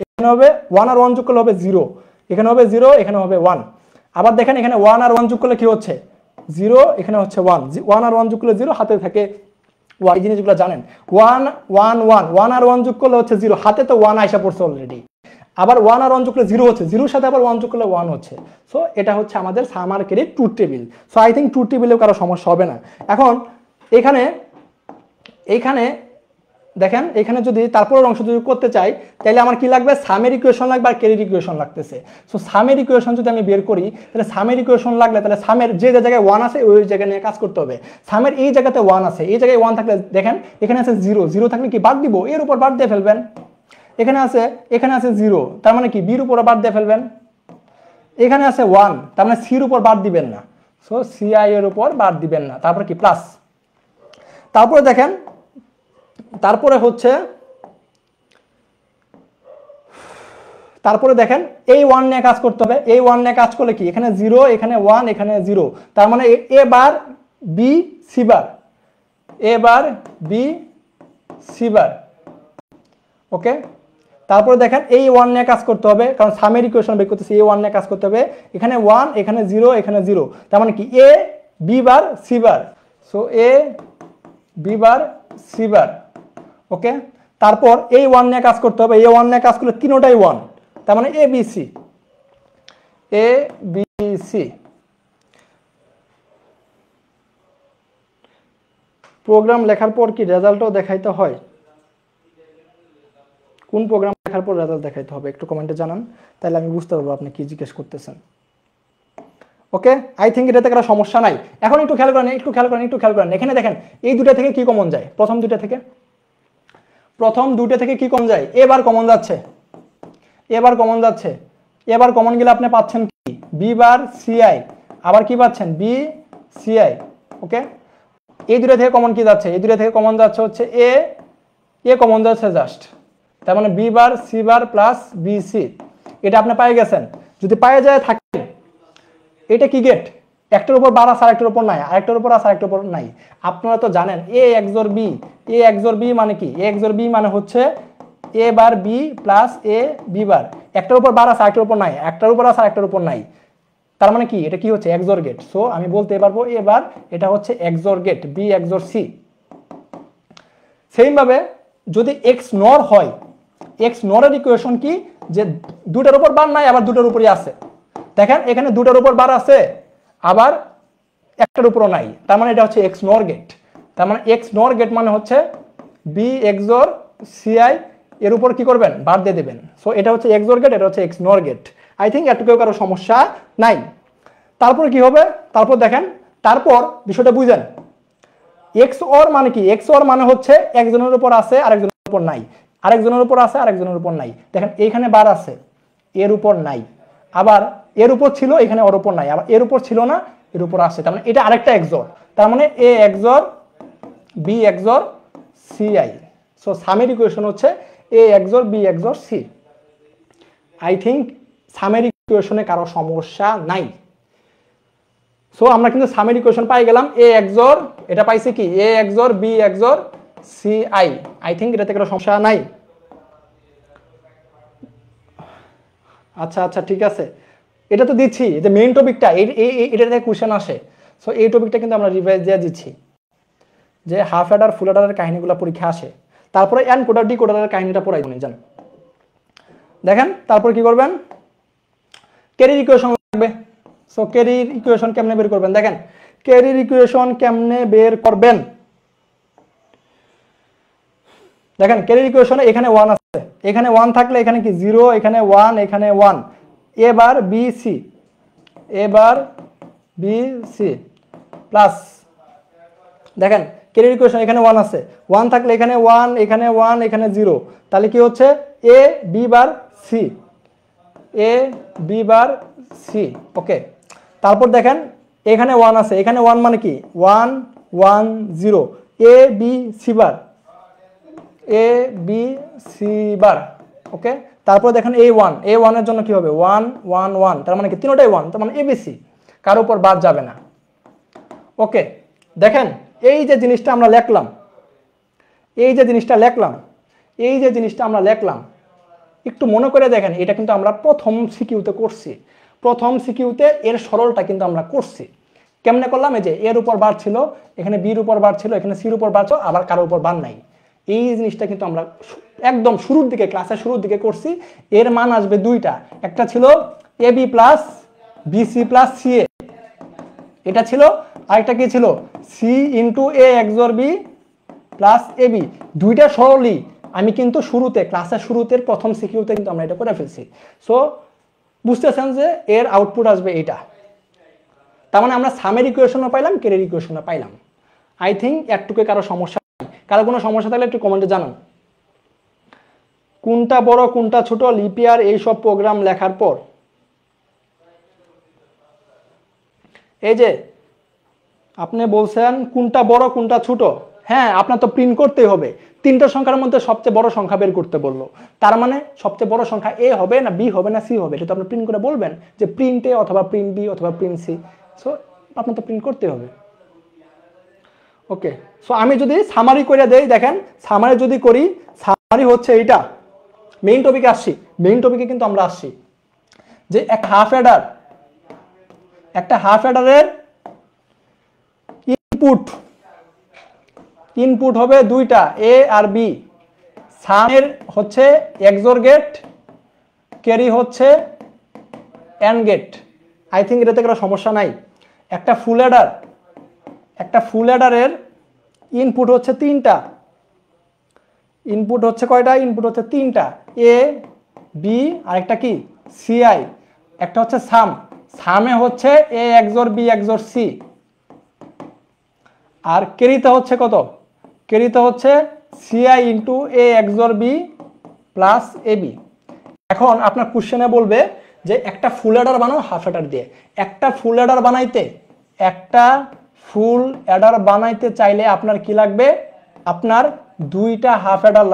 Speaker 1: এখানে হবে 1 আর 1 যোগ করলে হবে 0 এখানে হবে 0 এখানে হবে 1 আবার দেখেন এখানে 1 আর 1 যোগ করলে কি হচ্ছে 0 এখানে হচ্ছে 1 1 আর 1 যোগ করলে 0 হাতে থাকে 1 এই জিনিসগুলো জানেন 1 1 1 1 আর 1 যোগ করলে হচ্ছে 0 হাতে তো 1 আইসা পড়ছে অলরেডি আবার 1 আর 1 যোগ করলে 0 হচ্ছে 0 এর সাথে আবার 1 যোগ করলে 1 হচ্ছে সো এটা হচ্ছে আমাদের সামার carry truth table so I think truth টেবিলেও কারো সমস্যা হবে না এখন এইখানে দেখেন এখানে যদি তারপরের অংশ যদি করতে চাই তাহলে আমার কি লাগবে সামের ইকুয়েশন লাগবে আর ক্যারির ইকুয়েশন লাগতেছে সো সামের ইকুয়েশন যদি আমি বের করি তাহলে সামের ইকুয়েশন লাগলে তাহলে সামের যে জায়গায় 1 আছে ওই জায়গায় নিয়ে কাজ করতে হবে সামের এই জায়গাতে 1 আছে এই জায়গায় 1 থাকলে দেখেন এখানে আছে 0 0 থাকলে কি বাদ দিব এর উপর বাদ দিয়ে ফেলবেন এখানে আছে 0 তার মানে কি বির উপর বাদ দিয়ে ফেলবেন এখানে আছে 1 তার মানে সির উপর বাদ দিবেন না সো সিআই এর উপর বাদ দিবেন না তারপর কি প্লাস তারপরে দেখেন তারপরে দেখেন এই 1 নিয়ে কাজ করতে হবে এই 1 নিয়ে কাজ করলে কি এখানে 0 এখানে 1 এখানে 0 তার মানে এ বার বি সি বার এ বার বি সি বার ওকে তারপরে দেখেন এই 1 নিয়ে কাজ করতে হবে কারণ সামের ইকুয়েশন বের করতেছি এই 1 নিয়ে কাজ করতে হবে এখানে 1 এখানে 0 এখানে 0 তার মানে কি A B bar C bar so A B bar C bar okay তারপর এই 1 নিয়ে কাজ করতে হবে এই 1 নিয়ে কাজ করলে তিনটাই 1 তার মানে এ বি সি প্রোগ্রাম লেখার পর কি রেজাল্টও দেখাইতে হয় কোন প্রোগ্রাম লেখার পর রেজাল্ট দেখাইতে হবে একটু কমেন্টে জানান তাহলে আমি বুঝতে পারবো আপনি কি জিজ্ঞেস করতেছেন ওকে আই থিংক এটাতে কোনো সমস্যা নাই এখন একটু খেয়াল করেন এখানে দেখেন এই দুটো থেকে কি কমন যায় প্রথম দুটো থেকে কি কমন যায় এবার কমন যাচ্ছে এবার কমন গেলে আপনি পাচ্ছেন কি বি বার সিআই আবার কি পাচ্ছেন বি সিআই ওকে এই দুটো থেকে কমন কি যাচ্ছে এই দুটো থেকে কমন যাচ্ছে হচ্ছে এ কমন যাচ্ছে জাস্ট তার মানে B bar C bar plus B C এটা আপনি পেয়ে গেছেন যদি পেয়ে যায় থাকে এটা কি গেট একটার উপর বার আছে আরেকটার উপর নাই আরেকটার উপর আছে আরেকটার উপর নাই আপনারা তো জানেন এ এক্সর বি মানে কি এ এক্সর বি মানে হচ্ছে এ বার বি প্লাস এ বি বার একটার উপর বার আছে আরেকটার উপর নাই একটার উপর আছে আরেকটার উপর নাই তার মানে কি এটা কি হচ্ছে এক্সর গেট সো আমি বলতে পারবো এবার এটা হচ্ছে XOR gate B XOR C same ভাবে যদি এক্স নর হয় এক্স নরের ইকুয়েশন কি যে দুটার উপর বার নাই আবার দুটার উপরই আছে দেখেন এখানে দুটার উপর বার আছে আবার একটার উপরও নাই তার মানে এটা হচ্ছে এক্স নর গেট তার মানে এক্স নর গেট মানে হচ্ছে বি এক্সর সিআই এর উপর কি করবেন বার দিয়ে দেবেন সো এটা হচ্ছে এক্সর গেট এটা হচ্ছে এক্স নর গেট আই থিংক এটুকুও কারো সমস্যা নাই তারপর কি হবে তারপর দেখেন তারপর বিষয়টা বুঝেন এক্স অর মানে কি এক্স অর মানে হচ্ছে একজনের উপর আছে আরেকজনের উপর নাই আরেকজনের উপর আছে আরেকজনের উপর নাই দেখেন এইখানে বার আছে এর উপর নাই আবার এর উপর ছিল এখানে ওর উপর নাই আবার এর উপর ছিল না এর উপর আছে তার মানে এটা আরেকটা এক্সর তার মানে A XOR B XOR CI so সামের ইকুয়েশন হচ্ছে A XOR B XOR C I think সামের ইকুয়েশনে কারো সমস্যা নাই সো আমরা কিন্তু সামের ইকুয়েশন পাই গেলাম এ এক্সর এটা পাইছি কি A XOR B XOR CI I think এটাতে কোনো সমস্যা নাই আচ্ছা ঠিক আছে এটা তো দিচ্ছি যে মেইন টপিকটা এটা থেকে কোশ্চেন আসে সো এই টপিকটা কিন্তু আমরা রিভাইজ দিয়ে দিচ্ছি যে হাফ অ্যাডার ফুল অ্যাডারের কাহিনীগুলো পরীক্ষা আসে তারপরে এনকোডার ডিকোডারের কাহিনীটা পড়াই যান দেখেন তারপর কি করবেন ক্যারির ইকুয়েশন লাগবে সো ক্যারির ইকুয়েশন কেমনে বের করবেন দেখেন ক্যারির ইকুয়েশন কেমনে বের করবেন দেখেন ক্যারির ইকুয়েশনে এখানে 1 আছে এখানে 1 থাকলে এখানে কি 0 এখানে 1 এখানে 1 এবার বি সি প্লাস দেখেন ক্যারির ইকুয়েশন এখানে 1 আছে 1 থাকলে এখানে 1 এখানে 1 এখানে 0 তাহলে কি হচ্ছে এ বি বার সি ওকে তারপর দেখেন এখানে 1 আছে এখানে 1 মানে কি 1 1 0 এ বি সি বার ওকে তারপর দেখেন A1 এর জন্য কি হবে 1 1 1, তার মানে কি তিনটাই 1, তার মানে ABC, কারো উপর বাদ যাবে না। ওকে, দেখেন এই যে জিনিসটা আমরা লিখলাম, আমরা লিখলাম, একটু মনে করে দেখেন, এটা কিন্তু আমরা প্রথম সিকিউতে করছি। প্রথম সিকিউতে এর সরলটা কিন্তু আমরা করছি। কেমনে করলাম? এই যে এর উপর বার ছিল, এখানে বির উপর বার ছিল, এখানে সির উপর বার ছিল, আবার কারো উপর বার নাই। এই জিনিসটা কিন্তু আমরা একদম শুরুর দিকে, ক্লাসের শুরুর দিকে করছি। এর মান আসবে দুইটা, একটা ছিল AB plus BC plus CA, এটা ছিল, আরেকটা কি ছিল C into A XOR B plus AB। দুইটা সরলই আমি কিন্তু শুরুতে, ক্লাসের শুরুতে প্রথম সিকিউতে কিন্তু আমরা এটা করে ফেলছি। সো বুঝতেছেন যে এর আউটপুট আসবে এটা। তার মানে আমরা সামের ইকুয়েশনও পাইলাম, কেরের ইকুয়েশনও পাইলাম। আই থিঙ্ক একটুকে কারো সমস্যা, কারো কোনো সমস্যা থাকলে একটু কমেন্টে জানান। কোনটা বড় কোনটা ছোট লিপিয়ার এইসব প্রোগ্রাম লেখার পর, এই যে আপনি বলছেন কোনটা বড় কোনটা ছোট, হ্যাঁ আপনার তো প্রিন্ট করতেই হবে। তিনটা সংখ্যার মধ্যে সবচেয়ে বড় সংখ্যা বের করতে বললো, তার মানে সবচেয়ে বড় সংখ্যা A হবে না B হবে না C হবে, এটা তো আপনি প্রিন্ট করে বলবেন যে প্রিন্ট A অথবা প্রিন্ট B অথবা প্রিন্ট C। সো আপনার তো প্রিন্ট করতে হবে। ওকে, সো আমি যদি সামারি করে দেই, দেখেন সামারি যদি করি, সামারি হচ্ছে এইটা। মেইন টপিকে আসছি, মেইন টপিকে কিন্তু আমরা আসছি যে একটা হাফ অ্যাডারের ইনপুট হবে দুইটা, A আর B। সামের হচ্ছে XOR গেট, ক্যারি হচ্ছে AND গেট। আই থিঙ্ক এটাতে কোনো সমস্যা নাই। একটা ফুল অ্যাডারের ইনপুট হচ্ছে তিনটা, ইনপুট হচ্ছে কয়টা? ইনপুট হচ্ছে তিনটা, A B আর একটা কি CI। একটা হচ্ছে সামে হচ্ছে A XOR B XOR C, আর ক্যারিতে হচ্ছে কত? ক্যারিতে হচ্ছে CI into A XOR B plus AB। এখন আপনার কোশ্চেনে বলবে যে একটা ফুল অ্যাডার বানাও হাফ অ্যাডার দিয়ে। একটা ফুল অ্যাডার বানাইতে চাইলে আপনার কি লাগবে? আপনার দুইটা হাফ অ্যাডার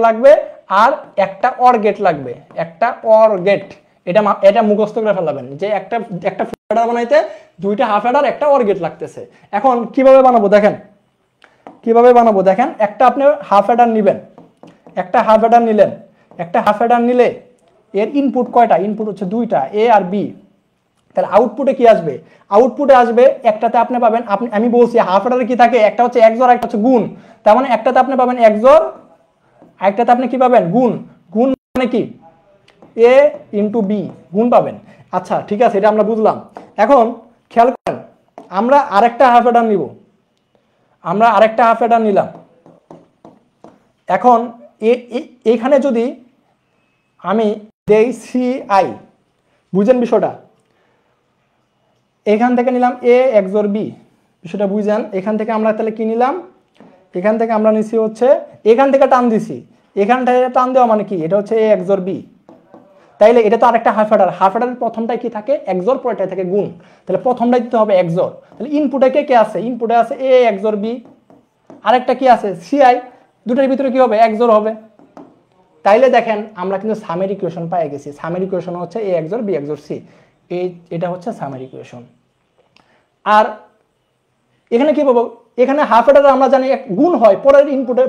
Speaker 1: লাগবে, আর একটা অর গেট লাগবে, একটা অর গেট। এটা মুখস্থ করে ফেলাবেন যে একটা ফুল অ্যাডার বানাইতে দুইটা হাফ অ্যাডার একটা অর গেট লাগতেছে। এখন কিভাবে বানাবো দেখেন, একটা আপনি হাফ অ্যাডার নিবেন, একটা হাফ অ্যাডার নিলে এর ইনপুট কয়টা? ইনপুট হচ্ছে দুইটা, A আর B। তাহলে আউটপুটে কি আসবে? আউটপুটে আসবে একটাতে আপনি পাবেন, আমি বলছি হাফ অ্যাডারে কি থাকে, একটা হচ্ছে XOR, একটা হচ্ছে গুণ। তার মানে একটাতে আপনি পাবেন XOR, আরেকটাতে আপনি কি পাবেন? গুণ। গুণ মানে কি? A ইন্টু B, গুণ পাবেন। আচ্ছা ঠিক আছে, এটা আমরা বুঝলাম। এখন খেয়াল করেন, আমরা আরেকটা হাফ অ্যাডার নিলাম। এখন এখানে যদি আমি দেই CI, বুঝেন বিষয়টা? এখান থেকে নিলাম A XOR B, বিষয়টা বুঝেন? এখান থেকে আমরা তাহলে কি নিলাম? এখান থেকে আমরা নিছি হচ্ছে, এখান থেকে টান দিছি, এখান থেকে টান দেওয়া মানে কি? এটা হচ্ছে A XOR B। তাইলে এটা তো আরেকটা হাফ অ্যাডার। হাফ অ্যাডারের প্রথমটায় কি থাকে? XOR, পরেরটায় থাকে গুণ। তাহলে প্রথমটাই দিতে হবে XOR। তাহলে ইনপুটে কে আছে? ইনপুটে আছে A XOR B, আরেকটা কি আছে? CI। দুটোর ভিতরে কি হবে? XOR হবে। তাইলে দেখেন আমরা কিন্তু সামের ইকুয়েশন পেয়ে গেছি। সামের ইকুয়েশন হচ্ছে A XOR B XOR C, এটা হচ্ছে সামের ইকুয়েশন। আর এখানে কি পাবো? এখানে হাফ অ্যাডার আমরা জানি গুণ হয়,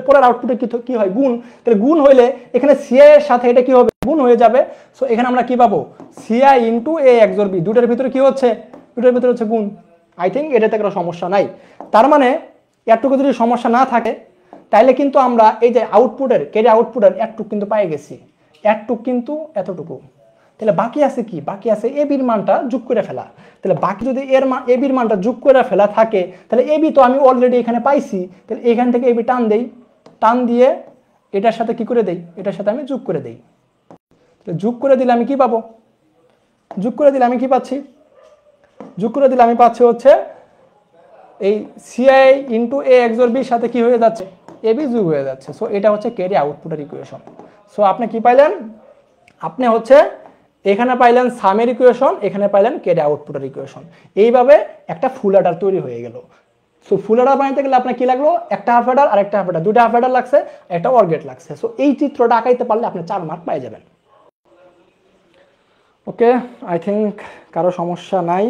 Speaker 1: পরের আউটপুটে কি হয়? গুণ। তাহলে গুণ হইলে এখানে CI এর সাথে এটা কি হবে? গুণ হয়ে যাবে। সো এখানে আমরা কি পাবো? CI into A XOR B, দুটোর ভিতরে কি হচ্ছে? দুটোর ভিতরে হচ্ছে গুণ। আই থিঙ্ক এটাতে কোনো সমস্যা নাই। তার মানে এতটুকু যদি সমস্যা না থাকে, তাইলে কিন্তু আমরা এই যে ক্যারি আউটপুটের এতটুক কিন্তু পেয়ে গেছি, এতটুক কিন্তু এতটুকু। তাহলে বাকি আছে কি? বাকি আছে এবির মানটা যোগ করে ফেলা। তাহলে বাকি যদি এবির মানটা যোগ করে ফেলা থাকে, তাহলে এবি তো আমি অলরেডি এখানে পাইছি। তাহলে এখান থেকে এবি টান দিয়ে এটার সাথে কি করে দেই? এটার সাথে আমি যোগ করে দেই। যোগ করে দিলে আমি কি পাবো? যোগ করে দিলে আমি কি পাচ্ছি? যোগ করে দিলে আমি পাচ্ছি হচ্ছে এই CI into A XOR B সাথে কি হয়ে যাচ্ছে? এবি যোগ হয়ে যাচ্ছে। সো এটা হচ্ছে ক্যারি আউটপুটের ইকুয়েশন। সো আপনি কি পাইলেন? আপনি হচ্ছে এখানে পাইলেন সামের ইকুয়েশন, এখানে পাইলেন ক্যারি আউটপুটের ইকুয়েশন। এইভাবে একটা ফুল অ্যাডার তৈরি হয়ে গেল। সো ফুল অ্যাডার বানাইতে গেলে আপনার কি লাগলো, একটা হাফ অ্যাডার আর একটা হাফ অ্যাডার, দুইটা হাফ অ্যাডার লাগছে, একটা অর গেট লাগছে। সো এই চিত্রটা আঁকাইতে পারলে আপনি 4 মার্ক পেয়ে যাবেন। ওকে, আই থিঙ্ক কারো সমস্যা নাই।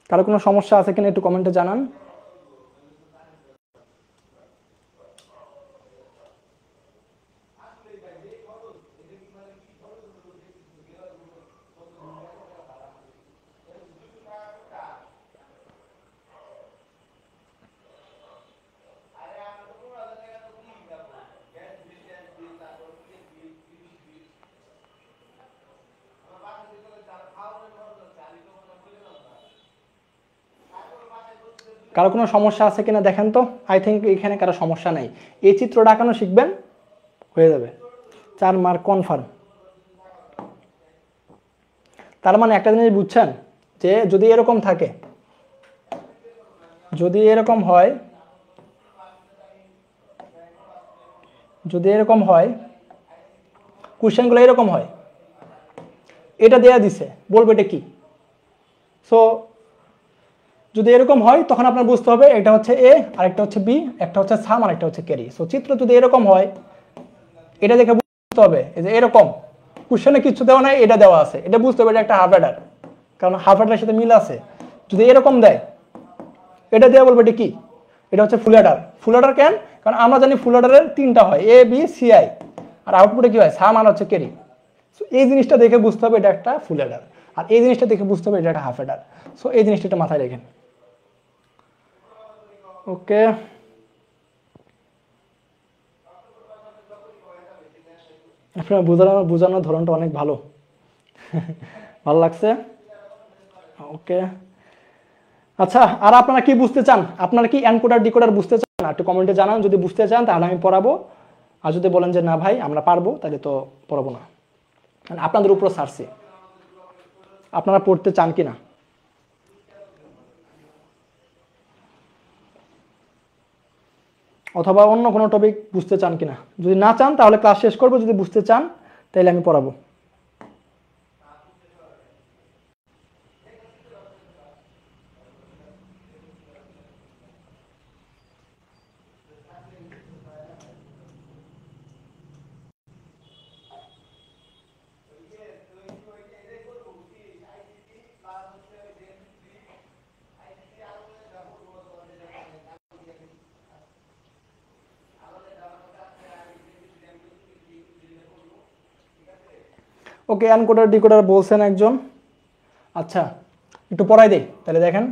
Speaker 1: কারো কোনো সমস্যা আছে কিনা একটু কমেন্টে জানান। কারো কোনো সমস্যা আছে কিনা দেখেন তো। আই থিঙ্ক এখানে কারো সমস্যা নাই। এই চিত্রটা আঁকানো শিখবেন, হয়ে যাবে 4 মার্ক কনফার্ম। তার মানে একটা জিনিস বুঝছেন যে যদি এরকম থাকে, যদি এরকম হয়, যদি এরকম হয় কোশ্চেনগুলো এরকম হয়, এটা দেয়া দিছে, বলবো এটা কি। সো যদি এরকম হয় তখন আপনার বুঝতে হবে এটা হচ্ছে এ, আরেকটা হচ্ছে বি, একটা হচ্ছে সাম আর একটা হচ্ছে ক্যারি। সো চিত্র যদি এরকম হয় এটা দেখে বুঝতে হবে এই যে এরকম কোশ্চেনে কিছু দেওয়া নাই, এটা দেওয়া আছে, এটা বুঝতে হবে এটা একটা হাফ অ্যাডার, কারণ হাফ অ্যাডারের সাথে মিল আছে। যদি এরকম দেয় এটা দেওয়া বলবে এটা কি, এটা হচ্ছে ফুল অ্যাডার। ফুল অ্যাডার কেন, কারণ আমরা জানি ফুল অ্যাডারের 3টা হয়, এ বি সি আই, আর আউটপুটে কি হয় সাম আর হচ্ছে ক্যারি। সো এই জিনিসটা দেখে বুঝতে হবে এটা একটা ফুল অ্যাডার, আর এই জিনিসটা দেখে বুঝতে হবে এটা একটা হাফ অ্যাডার। সো এই জিনিসটা একটু মাথায় রেখেন। ওকে, আপনার বোঝানোর ধরনটা অনেক ভালো, ভালো লাগছে। ওকে, আচ্ছা, আর আপনারা কি বুঝতে চান, আপনারা কি এনকোডার ডিকোডার বুঝতে চান না, একটু কমেন্টে জানান। যদি বুঝতে চান তাহলে আমি পড়াবো, আর যদি বলেন যে না ভাই আমরা পারবো তাহলে তো পড়াবো না। আপনাদের উপর ছাড়ছি, আপনারা পড়তে চান কি না। অথবা অন্য কোনো টপিক বুঝতে চান কিনা। যদি না চান তাহলে ক্লাস শেষ করবো, যদি বুঝতে চান তাহলে আমি পড়াবো। ওকে, এনকোডার ডিকোডার বলছেন একজন, আচ্ছা একটু পড়াই দেই তাহলে দেখেন,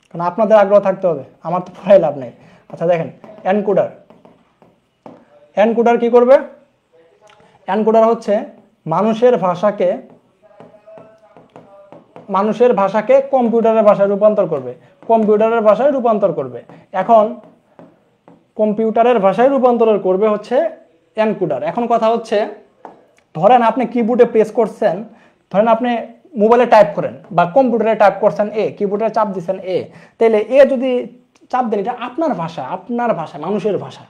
Speaker 1: কারণ আপনাদের আগ্রহ থাকতে হবে, আমার তো পড়াই লাভ নেই। আচ্ছা দেখেন, এনকোডার, এনকোডার কি করবে, এনকোডার হচ্ছে মানুষের ভাষাকে কম্পিউটারের ভাষায় রূপান্তর করবে, কম্পিউটারের ভাষায় রূপান্তর করবে। এখন কম্পিউটারের ভাষায় রূপান্তর করবে হচ্ছে এনকোডার। এখন কথা হচ্ছে ধরেন আপনি কিবোর্ডে প্রেস করছেন, ধরেন আপনি মোবাইলে টাইপ করেন বা কম্পিউটারে টাইপ করছেন এ, কিবোর্ডে চাপ দিচ্ছেন এ, তাহলে এ যদি চাপ দেন এটা আপনার ভাষা, আপনার ভাষা, মানুষের ভাষা।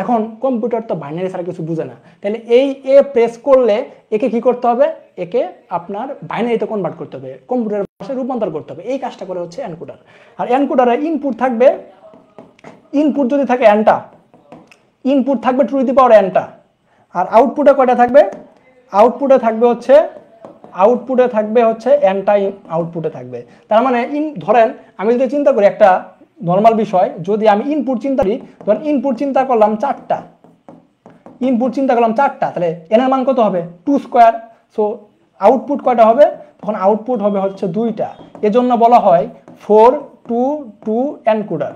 Speaker 1: এখন কম্পিউটার তো বাইনারি ছাড়া কিছু বুঝে না, তাহলে এই এ প্রেস করলে একে কি করতে হবে, একে আপনার বাইনারিতে কনভার্ট করতে হবে, কম্পিউটারের ভাষায় রূপান্তর করতে হবে। এই কাজটা করে হচ্ছে এনকোডার। আর এনকোডারে ইনপুট থাকবে, ইনপুট যদি থাকে এনটা, ইনপুট থাকবে টু দি পাওয়ার এনটা, আর আউটপুটে কয়টা থাকবে, আউটপুটে থাকবে হচ্ছে এনটা আউটপুটে থাকবে। তার মানে ধরেন আমি যদি চিন্তা করি একটা নর্মাল বিষয়, যদি আমি ইনপুট চিন্তা করি, ধরেন ইনপুট চিন্তা করলাম 4টা, ইনপুট চিন্তা করলাম 4টা, তাহলে এন এর মান কত হবে 2 স্কয়ার। সো আউটপুট কয়টা হবে, তখন আউটপুট হবে হচ্ছে 2টা। এজন্য বলা হয় 4 2 2 encoder,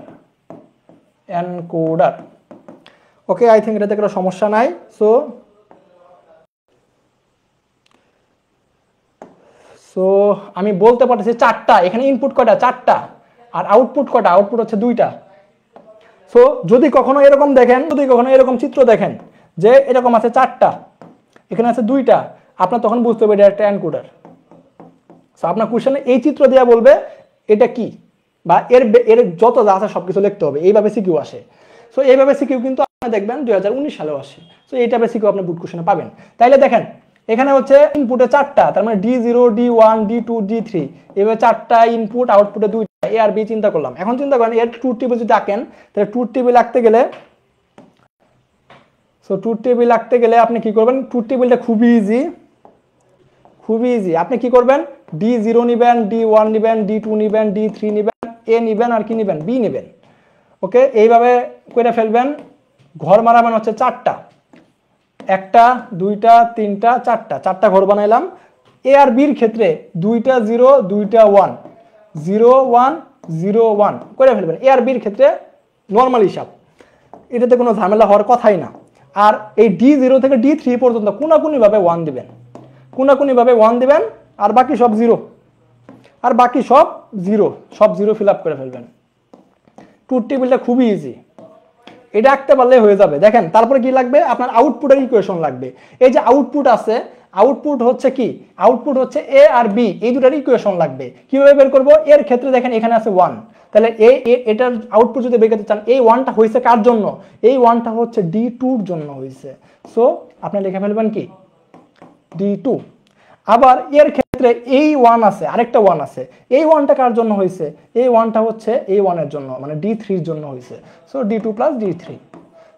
Speaker 1: encoder. Okay, I think এটাতে কোনো সমস্যা নাই। সো আমি বলতে পারতেছি 4টা, এখানে ইনপুট কয়টা 4টা, আর আউটপুট কয়টা, আউটপুট হচ্ছে 2টা। সো যদি কখনো এরকম দেখেন, যদি কখনো এরকম চিত্র দেখেন যে এরকম আছে 4টা, এখানে আছে 2টা, আপনার তখন বুঝতে হবে এটা একটা এনকোডার। সো আপনার কোশ্চেনে এই চিত্র দেওয়া বলবে এটা কি, বা এর যত যা আছে সবকিছু লিখতে হবে, এইভাবে সিকিউ আসে। সো এইভাবে সিকিউ কিন্তু আপনি দেখবেন 2019 সালেও আসে। সো এইটা সিকিউ আপনি বুট কোশ্চেনে পাবেন। তাইলে দেখেন এখানে হচ্ছে ইনপুটে 4টা, তার মানে D0 D1 D2 D3 এভাবে 4টা ইনপুট, আউটপুটে 2টা, এ আর বি চিন্তা করলাম। এখন চিন্তা করেন এর ট্রুথ টেবিল যদি আঁকেন, তাহলে ট্রুথ টেবিল আঁকতে গেলে ট্রুথ টেবিল আঁকতে গেলে আপনি কি করবেন, ট্রুথ টেবিলটা খুবই ইজি, আপনি কি করবেন, D0 নিবেন, D1 নিবেন, D2 নিবেন, D3 নিবেন, এ নিবেন, আর কি নিবেন, বি নিবেন। ওকে, এইভাবে করে ফেলবেন। ঘর মারাবেন হচ্ছে 4টা, 1টা 2টা 3টা 4টা ঘর বানাইলাম। এ আর বির ক্ষেত্রে 2টা 0 2টা 1 0 1 0 1 করে ফেলবেন। এ আর বির ক্ষেত্রে নর্মাল হিসাব, এটাতে কোনো ঝামেলা হওয়ার কথাই না। আর এই D0 থেকে D3 পর্যন্ত কোনাকুনিভাবে 1 দিবেন, কোনাকুনিভাবে 1 দিবেন, আর বাকি সব 0, আর বাকি সব 0, সব 0 ফিল আপ করে ফেলবেন। ট্রুথ টেবিলটা খুবই ইজি, এটা আঁকতে পারলে হয়ে যাবে। দেখেন তারপরে কি লাগবে, আপনার আউটপুটের ইকুয়েশন লাগবে। এই যে আউটপুট আছে, আউটপুট হচ্ছে কি, আউটপুট হচ্ছে এ আর বি, এই দুটার ইকুয়েশন লাগবে। কিভাবে বের করব, এর ক্ষেত্রে দেখেন এখানে আছে 1, তাহলে এটার আউটপুট যদি বের করতে চান, এই 1টা হয়েছে কার জন্য, এই 1টা হচ্ছে D2 এর জন্য হয়েছে। সো আপনি লিখে ফেলবেন কি D2। আবার এর ক্ষেত্রে এই 1 আছে, আরেকটা 1 আছে, এই 1টা কার জন্য হয়েছে, এই 1টা হচ্ছে এই 1 এর জন্য, মানে D3 এর জন্য হয়েছে। So D2 plus D3।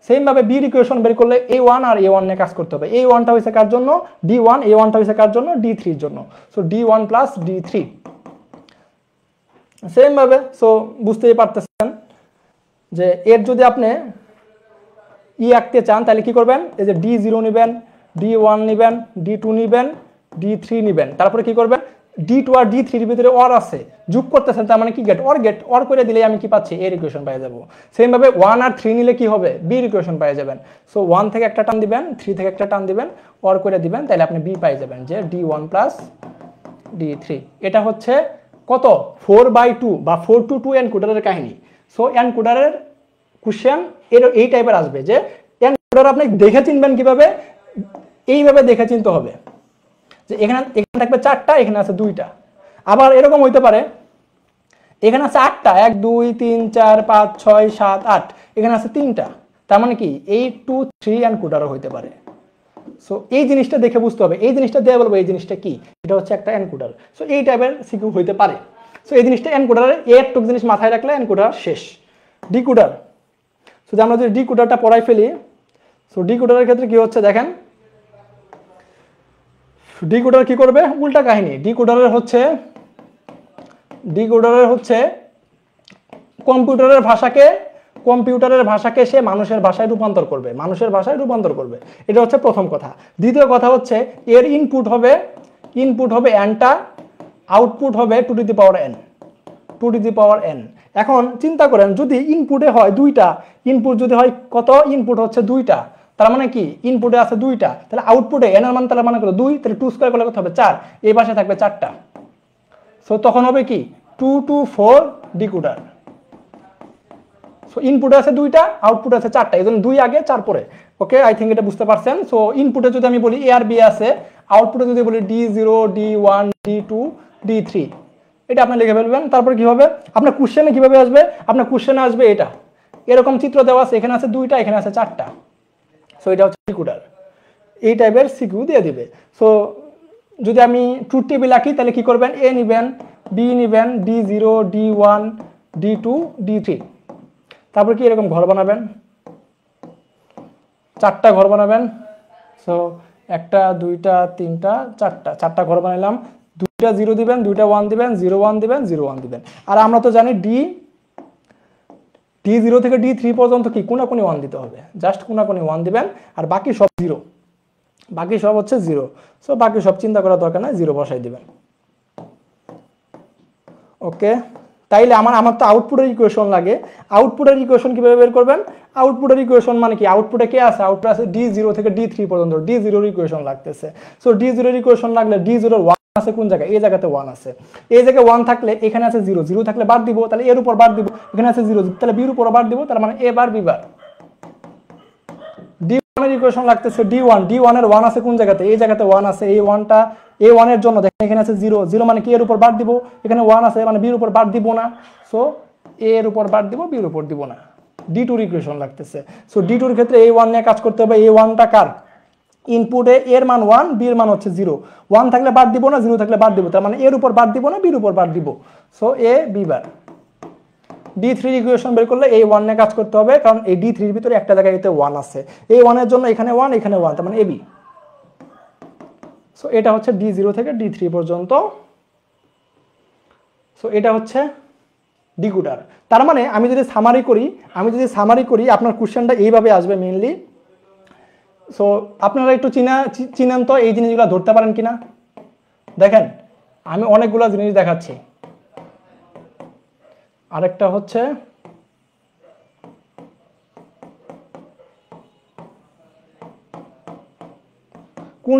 Speaker 1: Same ভাবে বির ইকুয়েশন বের করলে A1 আর A1 নিয়ে কাজ করতে হবে। এই 1টা হয়েছে কার জন্য, D1, এই 1টা হয়েছে কার জন্য, D3 এর জন্য। So D1 plus D3। Same ভাবে সো বুঝতেই পারতেছেন যে এর যদি আপনি আঁকতে চান, তাহলে কি করবেন, এই যে D0 নেবেন, D1 নেবেন, D2 নেবেন, D3 নেবেন, তারপরে কি করবেন, D2 আর D3 এর ভিতরে অর আছে, যোগ করতেছেন, তার মানে কি গেট, অর করে দিলে আমি কি পাচ্ছি, এর ইকুয়েশন পেয়ে যাব। সেম ভাবে 1 আর 3 নিলে কি হবে, বি এর ইকুয়েশন পেয়ে যাবেন। সো 1 থেকে একটা টান দিবেন, 3 থেকে একটা টান দিবেন, অর করে দিবেন, তাহলে আপনি বি পেয়ে যাবেন, যে D1 প্লাস D3। এটা হচ্ছে কত, 4/2 বা 4-2 এনকোডারের কাহিনী। সো এনকোডারের কোশ্চেন এই টাইপের আসবে, যে এনকোডার আপনি দেখে চিনবেন কিভাবে, এইভাবে দেখে চিনতে হবে যে এখানে থাকবে 4টা, এখানে আছে 2টা। আবার এরকম হইতে পারে, এখানে আছে 8টা, 1 2 3 4 5 6 7 8, এখানে আছে 3টা, তার মানে কি 8 2 3 এনকোডারও হইতে পারে। সো এই জিনিসটা দেখে বুঝতে হবে, এই জিনিসটা দিয়ে বলবো এই জিনিসটা কি, এটা হচ্ছে একটা এনকোডার। সো এই টাইপের সিকিউ হইতে পারে। সো এই জিনিসটা এনকোডারের একটুক জিনিস মাথায় রাখলে এনকোডার শেষ। ডিকোডার, সো আমরা যদি ডিকোডারটা পড়াই ফেলি, সো ডিকোডারের ক্ষেত্রে কি হচ্ছে দেখেন, ডিকোডার কি করবে, উল্টা কাহিনী। ডিকোডারের হচ্ছে কম্পিউটারের ভাষাকে সে মানুষের ভাষায় রূপান্তর করবে, এটা হচ্ছে প্রথম কথা। দ্বিতীয় কথা হচ্ছে এর ইনপুট হবে এনটা, আউটপুট হবে two to the power N. এখন চিন্তা করেন, যদি ইনপুটে হয় 2টা, ইনপুট যদি হয় কত, ইনপুট হচ্ছে 2টা, তার মানে কি ইনপুটে আছে 2টা, তাহলে আউটপুটে এন এর মান তাহলে মানে কত 2, তাহলে 2 স্কয়ার করলে কত হবে 4, এই পাশে থাকবে 4টা। সো তখন হবে কি 2 to 4 ডিকোডার। সো ইনপুটে আছে 2টা, আউটপুটে আছে 4টা, এই জন্য 2 আগে 4 পরে। ওকে, আই থিঙ্ক এটা বুঝতে পারছেন। সো ইনপুটে যদি আমি বলি এ আর বি আছে, আউটপুটে যদি বলি D0 D1 D2 D3, এটা আপনি লিখে ফেলবেন। তারপর কি হবে, আপনার কোশ্চেনে কিভাবে আসবে, আপনার কোশ্চেনে আসবে এটা এরকম চিত্র দেওয়া আছে, এখানে আছে 2টা, এখানে আছে 4টা। সো এটা হচ্ছে ডিকোডার, এই টাইপের সিকিউ দিয়ে দিবে। সো যদি আমি ট্রুথ টেবিল আঁকি, তাহলে কি করবেন, এ নিবেন, বি নিবেন, D0 D1 D2 D3, তারপর কি এরকম ঘর বানাবেন, 4টা ঘর বানাবেন। সো 1টা 2টা 3টা 4টা ঘর বানাইলাম, 2টা 0 দিবেন, 2টা 1 দিবেন, 0 1 দিবেন, 0 1 দিবেন। আর আমরা তো জানি D0 থেকে D3 পর্যন্ত কি কোনাকুনি 1 দিতে হবে, জাস্ট কোনাকুনি 1 দিবেন, আর বাকি সব 0, বাকি সব হচ্ছে 0। সো বাকি সব চিন্তা করার দরকার নাই, 0 বসাই দিবেন। ওকে, তাইলে আমার তো আউটপুটের ইকুয়েশন লাগে। আউটপুটের ইকুয়েশন কিভাবে বের করবেন, আউটপুটের ইকুয়েশন মানে কি, আউটপুটে কে আছে, আউটপুটে আছে D0 থেকে D3 পর্যন্ত, D0 এর ইকুয়েশন লাগতেছে। সো D0 এর ইকুয়েশন লাগলে D0 এর 1 আছে কোন জায়গায়, এই জায়গাতে 1 আছে, এই জায়গায় 1 থাকলে এখানে আছে 0, 0 থাকলে বাদ দিব, তাহলে এর উপর বাদ দিব, এখানে আছে 0, তাহলে বির উপর বাদ দিব, তার মানে এ বার বি বার। D1 এর ইকুয়েশন লাগতেছে D1 এর 1 আছে কোন জায়গাতে, এই জায়গাতে 1 আছে, এই 1টা A1 এর জন্য দেখেন এখানে আছে 0, 0 মানে কি এর উপর বাদ দিব, এখানে 1 আছে মানে বির উপর বাদ দিব না। সো এ এর উপর বাদ দিব, বির উপর দিব না। D2 এর ইকুয়েশন লাগতেছে। সো D2 এর ক্ষেত্রে A1 নিয়ে কাজ করতে হবে। A1টা কার, ইনপুটে এর মান 1, বি এর মান হচ্ছে 0। 1 থাকলে বাদ দিব না, 0 থাকলে বাদ দিব, তার মানে এর উপর বাদ দিব না, বির উপর বাদ দিব। So A B bar. D3 equation বের করলে এই 1 নিয়ে কাজ করতে হবে, কারণ এই D3 এর ভিতরে একটা জায়গায় এতে 1 আছে, এই 1 এর জন্য এখানে 1 এখানে 1, তার মানে এবি। সো এটা হচ্ছে D0 থেকে D3 পর্যন্ত। সো এটা হচ্ছে ডিকোডার। তার মানে আমি যদি সামারি করি আপনার কোশ্চেনটা এইভাবে আসবে মেইনলি। সো আপনারা একটু চিনেন তো এই জিনিসগুলো ধরতে পারেন কিনা দেখেন, আমি অনেকগুলো জিনিস দেখাচ্ছি। আরেকটা হচ্ছে কোন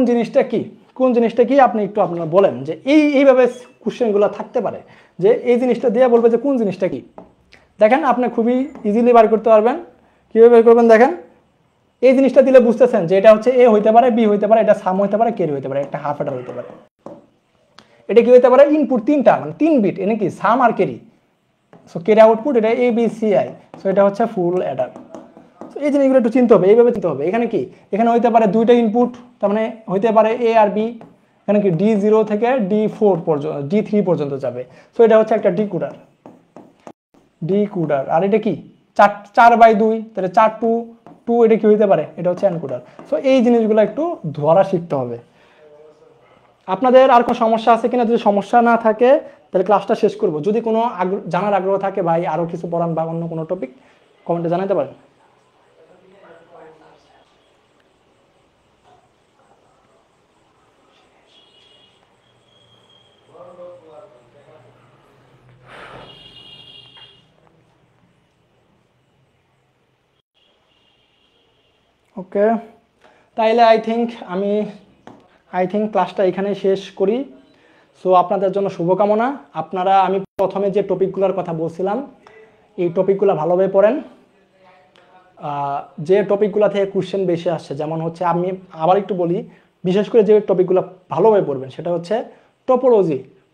Speaker 1: জিনিসটা কি আপনি একটু আপনারা বলেন যে এইভাবে কোশ্চেনগুলো থাকতে পারে, যে এই জিনিসটা দিয়ে বলবে যে কোন জিনিসটা কি। দেখেন আপনি খুবই ইজিলি বার করতে পারবেন। কিভাবে বের করবেন দেখেন, এই জিনিসটা দিলে বুঝতেছেন যে এটা হচ্ছে এ হইতে পারে, বি হইতে পারে, এটা সাম হইতে পারে, ক্যারি হইতে পারে, একটা হাফ অ্যাডার হইতে পারে। এটা কি হইতে পারে, ইনপুট 3টা, মানে 3 বিট, এনে কি সাম আর ক্যারি। সো ক্যারি আউটপুট এটা এ বি সি আই। সো এটা হচ্ছে ফুল অ্যাডার। সো এই জিনিসগুলো একটু চিনতে হবে, এইভাবে চিনতে হবে। এখানে কি, এখানে হইতে পারে 2টা ইনপুট, তার মানে হইতে পারে এ আর বি। এখানে কি D0 থেকে D4 পর্যন্ত, D3 পর্যন্ত যাবে। সো এটা হচ্ছে একটা ডিকোডার। আর এটা কি 4/2, তাহলে 4 2 এটা কি হইতে পারে, এটা হচ্ছে এনকোডার। সো এই জিনিসগুলো একটু ধরা শিখতে হবে। আপনাদের আর কোনো সমস্যা আছে কিনা? যদি সমস্যা না থাকে তাহলে ক্লাসটা শেষ করব। যদি কোনো জানার আগ্রহ থাকে ভাই আরো কিছু পড়ান বা অন্য কোনো টপিক, কমেন্টে জানাতে পারেন। ওকে, তাইলে আই থিঙ্ক ক্লাসটা এখানেই শেষ করি। সো আপনাদের জন্য শুভকামনা। আমি প্রথমে যে টপিকগুলোর কথা বলছিলাম এই টপিকগুলো ভালোভাবে পড়েন। যে টপিকগুলো থেকে কোশ্চেন বেশি আসছে, যেমন হচ্ছে আমি আবার একটু বলি, বিশেষ করে যে টপিকগুলো ভালোভাবে পড়বেন সেটা হচ্ছে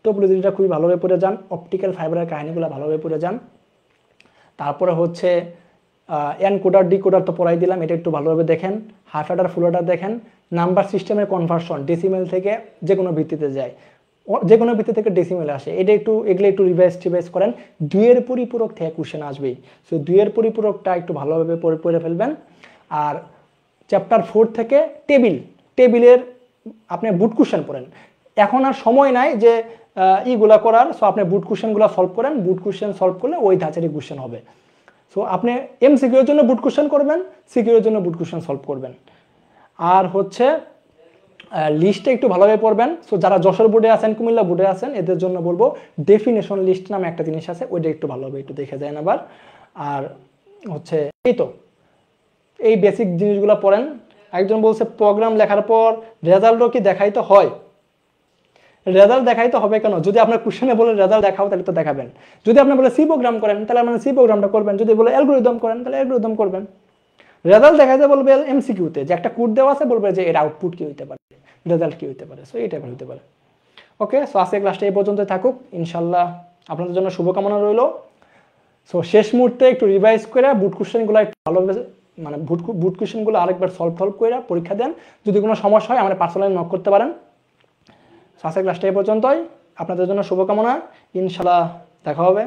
Speaker 1: টোপোলজিটা খুবই ভালোভাবে পড়ে যান। অপটিক্যাল ফাইবারের কাহিনীগুলো ভালোভাবে পড়ে যান। তারপরে হচ্ছে এনকোডার ডিকোডার তো পড়াই দিলাম, এটা একটু ভালোভাবে দেখেন। হাফ অ্যাডার ফুল অ্যাডার দেখেন। নাম্বার সিস্টেমের কনভার্সন, ডেসিমেল থেকে যে কোনো ভিত্তিতে যায়, যে কোনো ভিত্তি থেকে ডেসিমেলে আসে, এগুলো একটু রিভাইজ করেন। 2-এর পরিপূরক থেকে কোশ্চেন আসবেই। সো 2-এর পরিপূরকটা একটু ভালোভাবে পড়ে ফেলবেন। আর চ্যাপ্টার 4 থেকে টেবিলের আপনি বুট কোশ্চেন পড়েন। এখন আর সময় নাই যে ইগুলা করার। সো আপনি বুট কোশ্চেনগুলো সলভ করেন। বুট কোশ্চেন সলভ করলে ওই ধাঁচেরই কোশ্চেন হবে। সো আপনি MCQ এর জন্য বুট কোশ্চেন করবেন, সিকিউ এর জন্য বুট কোশ্চেন সলভ করবেন। আর হচ্ছে লিস্টে একটু ভালোভাবে পড়বেন। সো যারা যশোর বোর্ডে আছেন, কুমিল্লা বোর্ডে আছেন, এদের জন্য বলবো ডেফিনেশন লিস্ট নামে একটা জিনিস আছে, ওইটা একটু ভালোভাবে একটু দেখে যায় আবার। আর হচ্ছে এই বেসিক জিনিসগুলো পড়েন। একজন বলছে প্রোগ্রাম লেখার পর রেজাল্টও কি দেখাইতে হয়? রেজাল্ট দেখাইতে হবে কেন? যদি আপনার কোশ্চেনে বলে রেজাল্ট দেখাও তাহলে তো দেখাবেন। যদি আপনি বলে সি প্রোগ্রাম করেন তাহলে আপনি সি প্রোগ্রামটা করবেন। যদি বলে অ্যালগরিদম করেন তাহলে অ্যালগরিদম করবেন। রেজাল্ট দেখাইতে বলবে MCQতে, যে একটা কোড দেওয়া আছে, বলবে যে এর আউটপুট কি হইতে পারে, রেজাল্ট কি হইতে পারে। সো এই টাইপের হইতে পারে। ওকে, সো আজকে ক্লাসটা এই পর্যন্ত থাকুক। ইনশাল্লাহ আপনাদের জন্য শুভকামনা রইল। সো শেষ মুহূর্তে একটু রিভাইজ করে বুট কোশ্চেনগুলো একটু ভালোভাবে, মানে বুট কোশ্চেনগুলো আরেকবার সলভ করে পরীক্ষা দেন। যদি কোনো সমস্যা হয় আমার পার্সোনালি নক করতে পারেন। সো আজকের ক্লাসটা এই পর্যন্তই। আপনাদের জন্য শুভকামনা। ইনশাল্লাহ দেখা হবে।